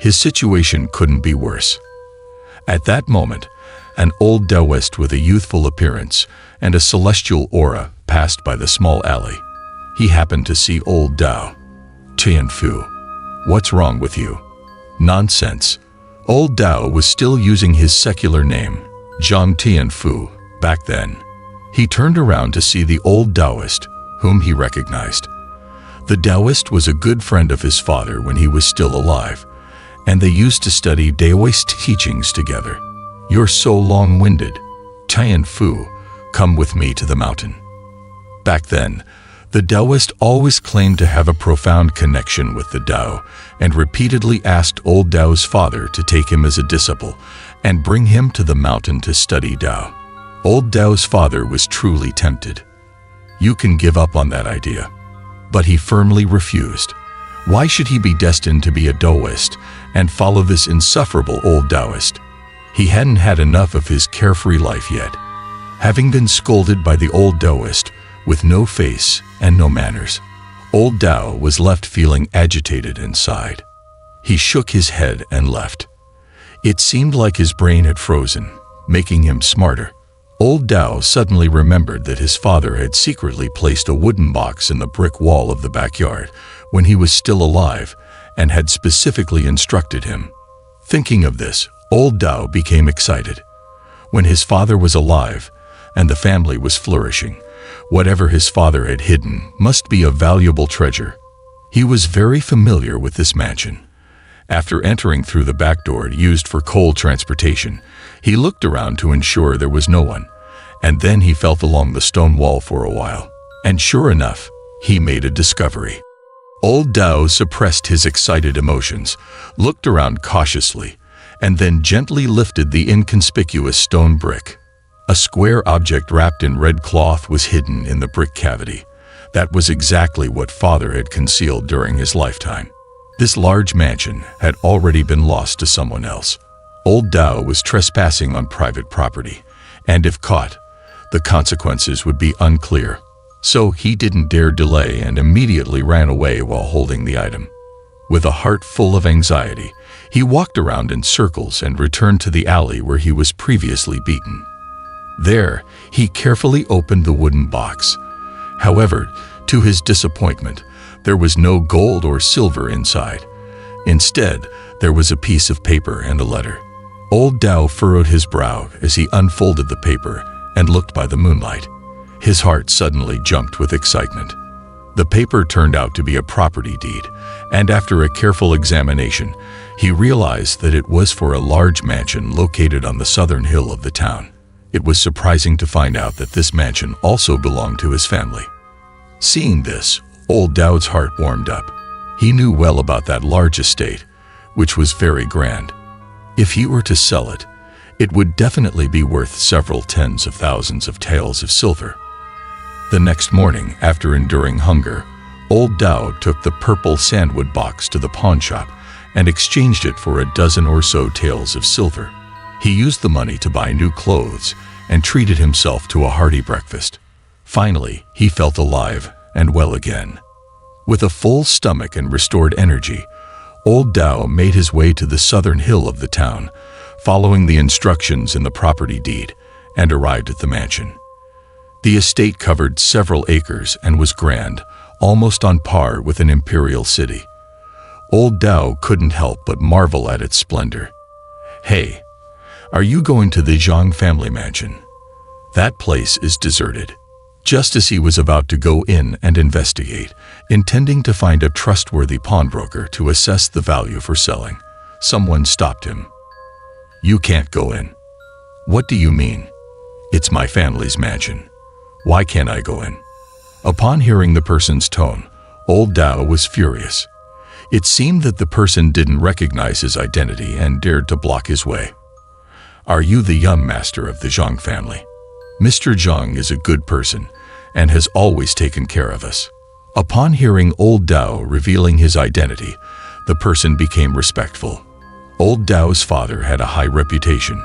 His situation couldn't be worse. At that moment, an old Daoist with a youthful appearance and a celestial aura passed by the small alley. He happened to see old Dao. Tianfu, what's wrong with you? Nonsense. Old Dao was still using his secular name, Zhang Tianfu, back then. He turned around to see the old Daoist, whom he recognized. The Daoist was a good friend of his father when he was still alive, and they used to study Daoist teachings together. You're so long-winded. Tianfu, come with me to the mountain. Back then, the Taoist always claimed to have a profound connection with the Tao and repeatedly asked old Tao's father to take him as a disciple and bring him to the mountain to study Tao. Old Tao's father was truly tempted. You can give up on that idea. But he firmly refused. Why should he be destined to be a Taoist and follow this insufferable old Taoist? He hadn't had enough of his carefree life yet. Having been scolded by the old Taoist with no face and no manners, old Tao was left feeling agitated inside. He shook his head and left. It seemed like his brain had frozen, making him smarter. Old Tao suddenly remembered that his father had secretly placed a wooden box in the brick wall of the backyard when he was still alive and had specifically instructed him. Thinking of this, old Tao became excited. When his father was alive and the family was flourishing, whatever his father had hidden must be a valuable treasure. He was very familiar with this mansion. After entering through the back door used for coal transportation, he looked around to ensure there was no one, and then he felt along the stone wall for a while. And sure enough, he made a discovery. Old Tao suppressed his excited emotions, looked around cautiously, and then gently lifted the inconspicuous stone brick. A square object wrapped in red cloth was hidden in the brick cavity. That was exactly what father had concealed during his lifetime. This large mansion had already been lost to someone else. Old Tao was trespassing on private property, and if caught, the consequences would be unclear. So he didn't dare delay and immediately ran away while holding the item. With a heart full of anxiety, he walked around in circles and returned to the alley where he was previously beaten. There, he carefully opened the wooden box. However, to his disappointment, there was no gold or silver inside. Instead, there was a piece of paper and a letter. Old Tao furrowed his brow as he unfolded the paper and looked by the moonlight. His heart suddenly jumped with excitement. The paper turned out to be a property deed, and after a careful examination, he realized that it was for a large mansion located on the southern hill of the town. It was surprising to find out that this mansion also belonged to his family. Seeing this, old Tao's heart warmed up. He knew well about that large estate, which was very grand. If he were to sell it, it would definitely be worth several tens of thousands of taels of silver. The next morning, after enduring hunger, old Tao took the purple sandwood box to the pawn shop and exchanged it for a dozen or so taels of silver. He used the money to buy new clothes and treated himself to a hearty breakfast. Finally, he felt alive and well again. With a full stomach and restored energy, old Tao made his way to the southern hill of the town, following the instructions in the property deed, and arrived at the mansion. The estate covered several acres and was grand, almost on par with an imperial city. Old Tao couldn't help but marvel at its splendor. "Hey, are you going to the Zhang family mansion? That place is deserted." Just as he was about to go in and investigate, intending to find a trustworthy pawnbroker to assess the value for selling, someone stopped him. "You can't go in." "What do you mean?" "It's my family's mansion. Why can't I go in?" Upon hearing the person's tone, old Tao was furious. It seemed that the person didn't recognize his identity and dared to block his way. "Are you the young master of the Zhang family? Mr. Zhang is a good person and has always taken care of us." Upon hearing old Tao revealing his identity, the person became respectful. Old Tao's father had a high reputation,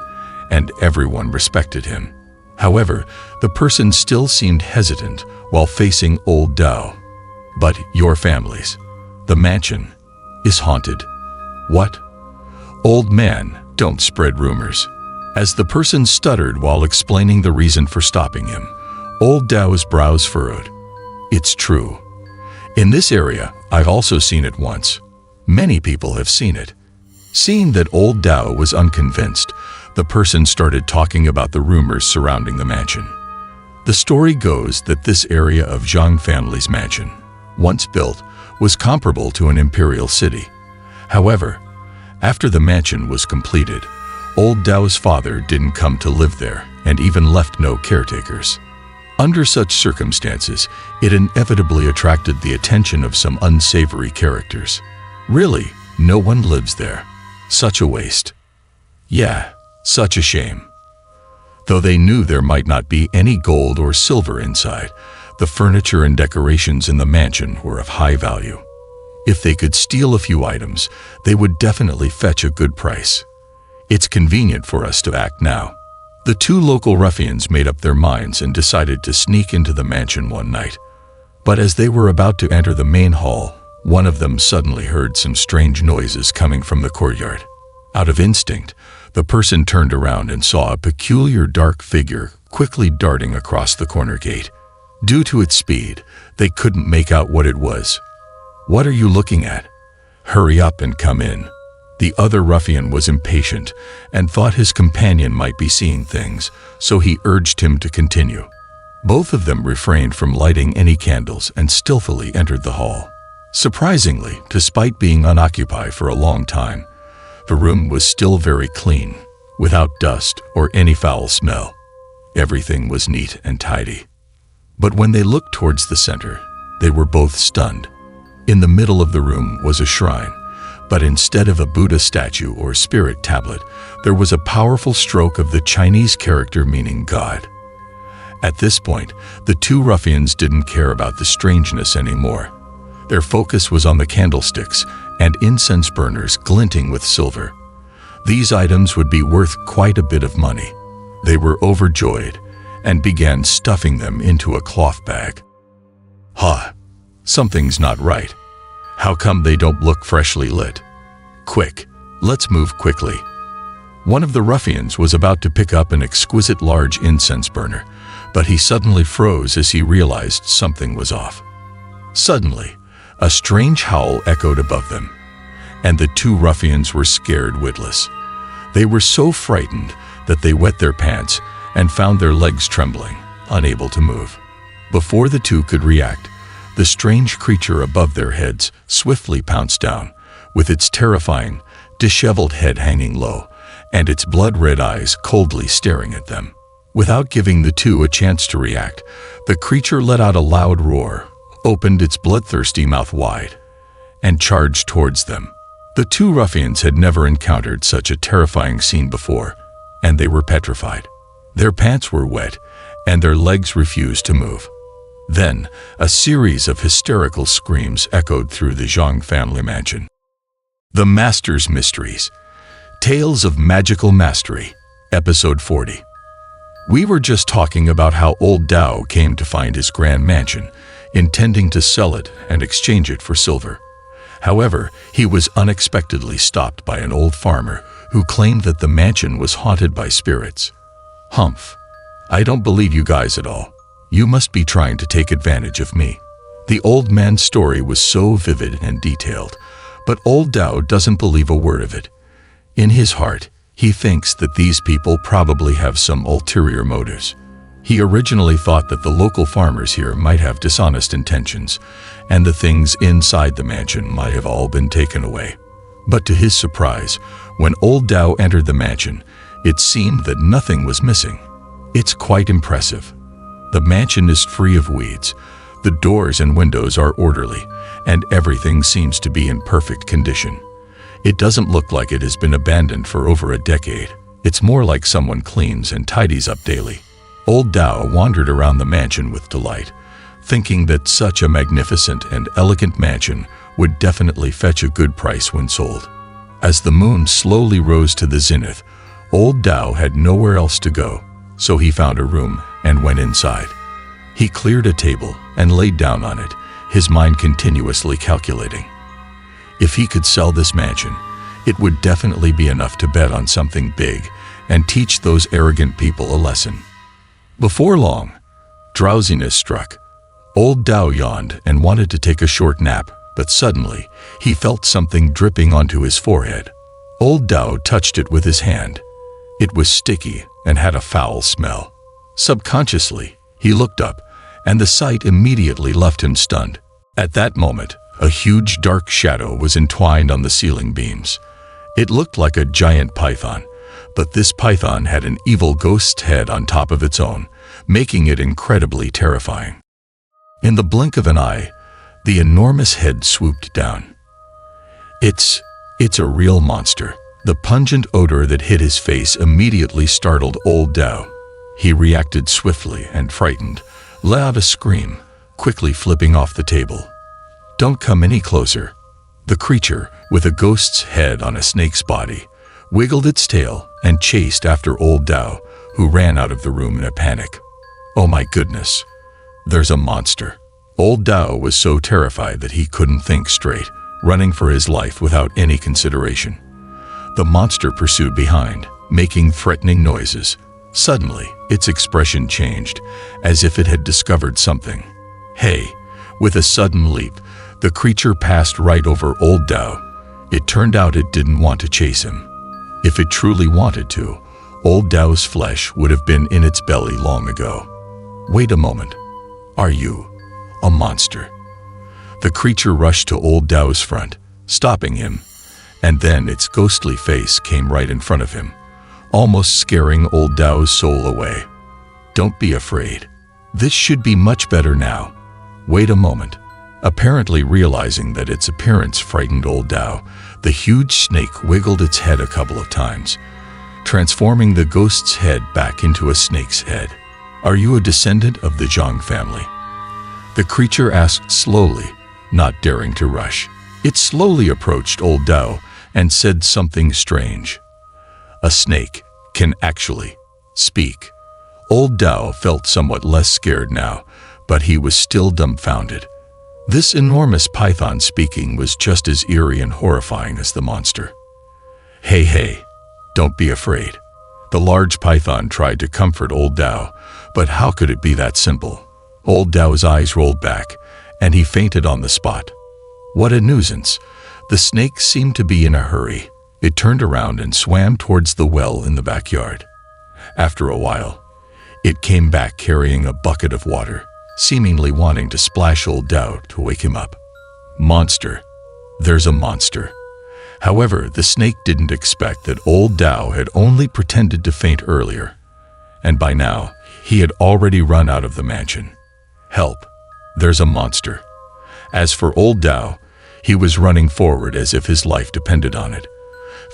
and everyone respected him. However, the person still seemed hesitant while facing old Tao. "But your family's, the mansion, is haunted." "What?" "Old man, don't spread rumors." As the person stuttered while explaining the reason for stopping him, old Tao's brows furrowed. "It's true. In this area, I've also seen it once. Many people have seen it." Seeing that old Tao was unconvinced, the person started talking about the rumors surrounding the mansion. The story goes that this area of Zhang family's mansion, once built, was comparable to an imperial city. However, after the mansion was completed, old Tao's father didn't come to live there and even left no caretakers. Under such circumstances, it inevitably attracted the attention of some unsavory characters. Really, no one lives there. Such a waste. Yeah, such a shame. Though they knew there might not be any gold or silver inside, the furniture and decorations in the mansion were of high value. If they could steal a few items, they would definitely fetch a good price. It's convenient for us to act now. The two local ruffians made up their minds and decided to sneak into the mansion one night. But as they were about to enter the main hall, one of them suddenly heard some strange noises coming from the courtyard. Out of instinct, the person turned around and saw a peculiar dark figure quickly darting across the corner gate. Due to its speed, they couldn't make out what it was. "What are you looking at? Hurry up and come in." The other ruffian was impatient and thought his companion might be seeing things, so he urged him to continue. Both of them refrained from lighting any candles and stealthily entered the hall. Surprisingly, despite being unoccupied for a long time, the room was still very clean, without dust or any foul smell. Everything was neat and tidy. But when they looked towards the center, they were both stunned. In the middle of the room was a shrine, but instead of a Buddha statue or spirit tablet, there was a powerful stroke of the Chinese character meaning God. At this point, the two ruffians didn't care about the strangeness anymore. Their focus was on the candlesticks and incense burners glinting with silver. These items would be worth quite a bit of money. They were overjoyed and began stuffing them into a cloth bag. "Ha! Something's not right. How come they don't look freshly lit? Quick, let's move quickly." One of the ruffians was about to pick up an exquisite large incense burner, but he suddenly froze as he realized something was off. Suddenly, a strange howl echoed above them, and the two ruffians were scared witless. They were so frightened that they wet their pants and found their legs trembling, unable to move. Before the two could react, the strange creature above their heads swiftly pounced down, with its terrifying, disheveled head hanging low, and its blood-red eyes coldly staring at them. Without giving the two a chance to react, the creature let out a loud roar, opened its bloodthirsty mouth wide, and charged towards them. The two ruffians had never encountered such a terrifying scene before, and they were petrified. Their pants were wet, and their legs refused to move. Then, a series of hysterical screams echoed through the Zhang family mansion. The Master's Mysteries. Tales of Magical Mastery, Episode 40. We were just talking about how old Dao came to find his grand mansion, intending to sell it and exchange it for silver. However, he was unexpectedly stopped by an old farmer who claimed that the mansion was haunted by spirits. "Humph, I don't believe you guys at all. You must be trying to take advantage of me." The old man's story was so vivid and detailed, but old Dao doesn't believe a word of it. In his heart, he thinks that these people probably have some ulterior motives. He originally thought that the local farmers here might have dishonest intentions, and the things inside the mansion might have all been taken away. But to his surprise, when old Dao entered the mansion, it seemed that nothing was missing. It's quite impressive. The mansion is free of weeds, the doors and windows are orderly, and everything seems to be in perfect condition. It doesn't look like it has been abandoned for over a decade. It's more like someone cleans and tidies up daily. Old Dao wandered around the mansion with delight, thinking that such a magnificent and elegant mansion would definitely fetch a good price when sold. As the moon slowly rose to the zenith, old Dao had nowhere else to go, so he found a room and went inside. He cleared a table and laid down on it, his mind continuously calculating. If he could sell this mansion, it would definitely be enough to bet on something big and teach those arrogant people a lesson. Before long, drowsiness struck. Old Dao yawned and wanted to take a short nap, but suddenly, he felt something dripping onto his forehead. Old Dao touched it with his hand. It was sticky and had a foul smell. Subconsciously, he looked up, and the sight immediately left him stunned. At that moment, a huge dark shadow was entwined on the ceiling beams. It looked like a giant python, but this python had an evil ghost's head on top of its own, making it incredibly terrifying. In the blink of an eye, the enormous head swooped down. It's a real monster. The pungent odor that hit his face immediately startled Old Dao. He reacted swiftly and frightened, let out a scream, quickly flipping off the table. "Don't come any closer." The creature, with a ghost's head on a snake's body, wiggled its tail and chased after Old Dao, who ran out of the room in a panic. "Oh my goodness, there's a monster." Old Dao was so terrified that he couldn't think straight, running for his life without any consideration. The monster pursued behind, making threatening noises. Suddenly, its expression changed, as if it had discovered something. "Hey!" With a sudden leap, the creature passed right over Old Dao. It turned out it didn't want to chase him. If it truly wanted to, Old Dao's flesh would have been in its belly long ago. "Wait a moment. Are you a monster?" The creature rushed to Old Dao's front, stopping him, and then its ghostly face came right in front of him, almost scaring Old Dao's soul away. "Don't be afraid. This should be much better now. Wait a moment." Apparently realizing that its appearance frightened Old Dao, the huge snake wiggled its head a couple of times, transforming the ghost's head back into a snake's head. "Are you a descendant of the Zhang family?" The creature asked slowly, not daring to rush. It slowly approached Old Dao and said something strange. "A snake can actually speak." Old Dao felt somewhat less scared now, but he was still dumbfounded. This enormous python speaking was just as eerie and horrifying as the monster. Hey, don't be afraid." The large python tried to comfort Old Dao, but how could it be that simple? Old Dao's eyes rolled back, and he fainted on the spot. What a nuisance! The snake seemed to be in a hurry. It turned around and swam towards the well in the backyard. After a while, it came back carrying a bucket of water, seemingly wanting to splash Old Dao to wake him up. "Monster. There's a monster." However, the snake didn't expect that Old Dao had only pretended to faint earlier, and by now, he had already run out of the mansion. "Help. There's a monster." As for Old Dao, he was running forward as if his life depended on it.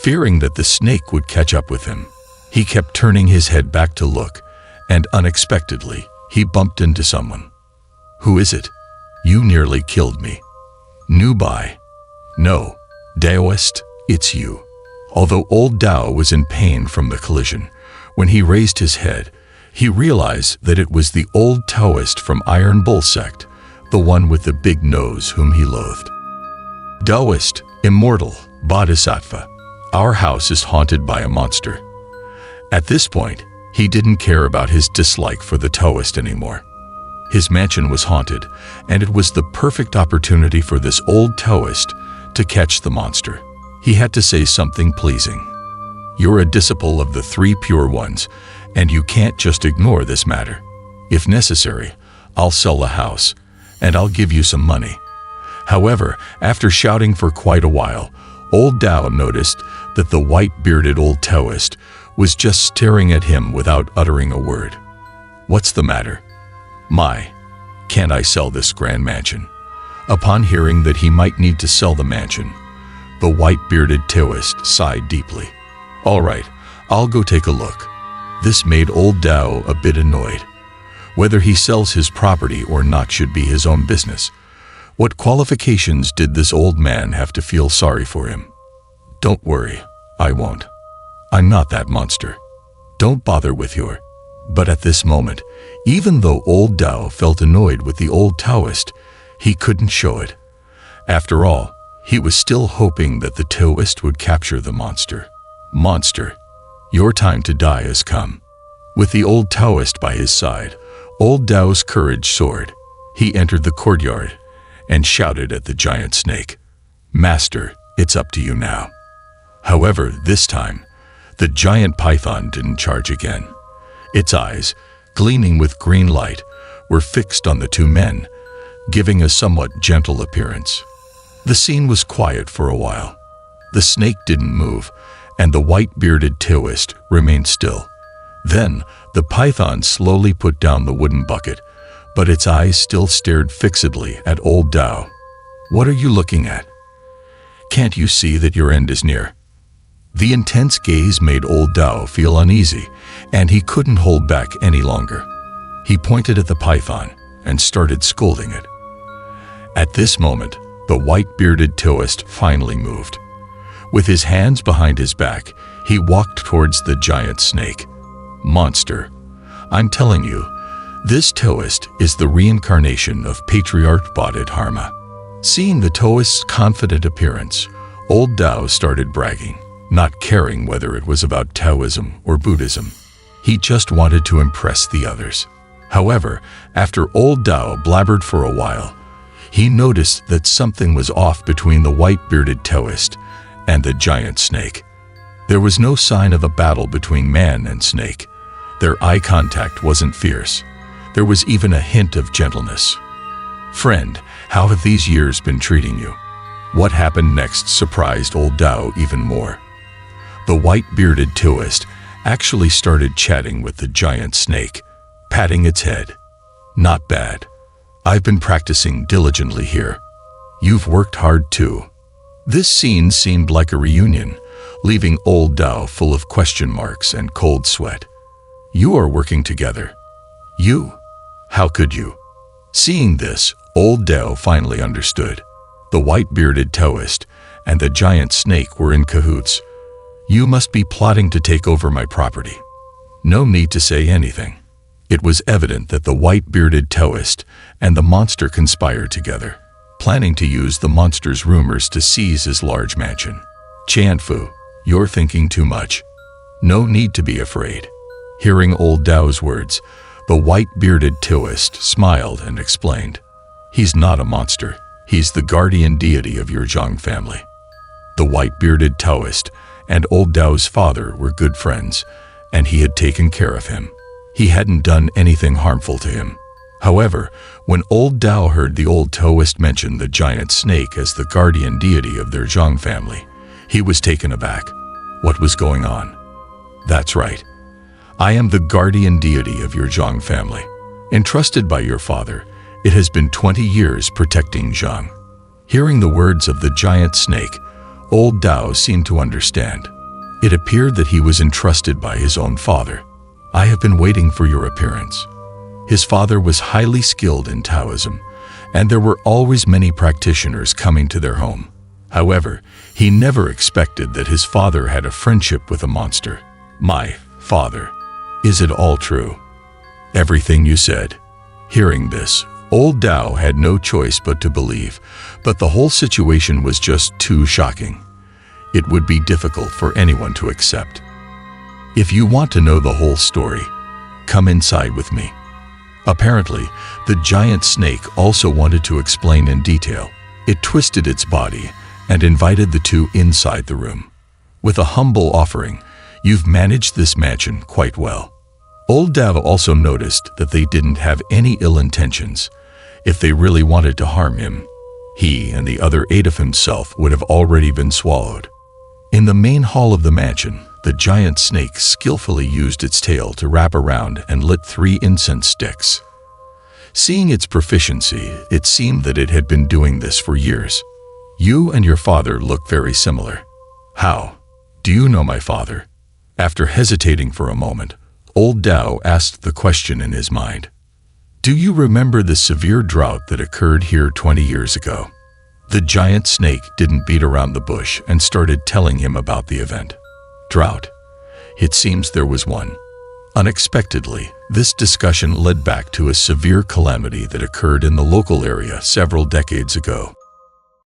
Fearing that the snake would catch up with him, he kept turning his head back to look, and unexpectedly, he bumped into someone. "Who is it? You nearly killed me." "Nubai." "No, Daoist, it's you." Although Old Dao was in pain from the collision, when he raised his head, he realized that it was the old Taoist from Iron Bull sect, the one with the big nose whom he loathed. "Daoist, immortal, bodhisattva, our house is haunted by a monster." At this point, he didn't care about his dislike for the Taoist anymore. His mansion was haunted, and it was the perfect opportunity for this old Taoist to catch the monster. He had to say something pleasing. "You're a disciple of the three pure ones, and you can't just ignore this matter. If necessary, I'll sell the house, and I'll give you some money." However, after shouting for quite a while, Old Dao noticed that the white-bearded old Taoist was just staring at him without uttering a word. "What's the matter?" Can't I sell this grand mansion?" Upon hearing that he might need to sell the mansion, the white-bearded Taoist sighed deeply. "All right, I'll go take a look." This made Old Dao a bit annoyed. Whether he sells his property or not should be his own business. What qualifications did this old man have to feel sorry for him? "Don't worry, I won't. I'm not that monster. Don't bother with your..." But at this moment, even though Old Dao felt annoyed with the old Taoist, he couldn't show it. After all, he was still hoping that the Taoist would capture the monster. "Monster, your time to die has come." With the old Taoist by his side, Old Dao's courage soared. He entered the courtyard and shouted at the giant snake, "Master, it's up to you now." However, this time, the giant python didn't charge again. Its eyes, gleaming with green light, were fixed on the two men, giving a somewhat gentle appearance. The scene was quiet for a while. The snake didn't move, and the white-bearded Taoist remained still. Then the python slowly put down the wooden bucket, but its eyes still stared fixedly at old Dao. "What are you looking at? Can't you see that your end is near?" The intense gaze made old Dao feel uneasy, and he couldn't hold back any longer. He pointed at the python and started scolding it. At this moment, the white-bearded Taoist finally moved. With his hands behind his back, he walked towards the giant snake. "Monster, I'm telling you, this Taoist is the reincarnation of Patriarch Bodhidharma." Seeing the Taoist's confident appearance, old Dao started bragging, not caring whether it was about Taoism or Buddhism. He just wanted to impress the others. However, after old Dao blabbered for a while, he noticed that something was off between the white-bearded Taoist and the giant snake. There was no sign of a battle between man and snake. Their eye contact wasn't fierce. There was even a hint of gentleness. "Friend, how have these years been treating you?" What happened next surprised old Dao even more. The white-bearded Taoist actually started chatting with the giant snake, patting its head. "Not bad. I've been practicing diligently here. You've worked hard too." This scene seemed like a reunion, leaving old Dao full of question marks and cold sweat. "You are working together. You? How could you?" Seeing this, old Dao finally understood. The white-bearded Taoist and the giant snake were in cahoots. "You must be plotting to take over my property." No need to say anything. It was evident that the white-bearded Taoist and the monster conspired together, planning to use the monster's rumors to seize his large mansion. "Chanfu, you're thinking too much. No need to be afraid." Hearing old Dao's words, the white-bearded Taoist smiled and explained, "He's not a monster. He's the guardian deity of your Zhang family." The white-bearded Taoist and old Dao's father were good friends, and he had taken care of him. He hadn't done anything harmful to him. However, when old Dao heard the old Taoist mention the giant snake as the guardian deity of their Zhang family, he was taken aback. What was going on? "That's right. I am the guardian deity of your Zhang family. Entrusted by your father, it has been 20 years protecting Zhang." Hearing the words of the giant snake, old Dao seemed to understand. It appeared that he was entrusted by his own father. "I have been waiting for your appearance." His father was highly skilled in Taoism, and there were always many practitioners coming to their home. However, he never expected that his father had a friendship with a monster. "My father, is it all true? Everything you said?" Hearing this, old Dao had no choice but to believe, but the whole situation was just too shocking. It would be difficult for anyone to accept. "If you want to know the whole story, come inside with me." Apparently, the giant snake also wanted to explain in detail. It twisted its body and invited the two inside the room. With a humble offering, "You've managed this mansion quite well." Old Dao also noticed that they didn't have any ill intentions. If they really wanted to harm him, he and the other 8 of himself would have already been swallowed. In the main hall of the mansion, the giant snake skillfully used its tail to wrap around and lit 3 incense sticks. Seeing its proficiency, it seemed that it had been doing this for years. "You and your father look very similar. How? Do you know my father?" After hesitating for a moment, old Dao asked the question in his mind. "Do you remember the severe drought that occurred here 20 years ago?" The giant snake didn't beat around the bush and started telling him about the event. "Drought? It seems there was one." Unexpectedly, this discussion led back to a severe calamity that occurred in the local area several decades ago.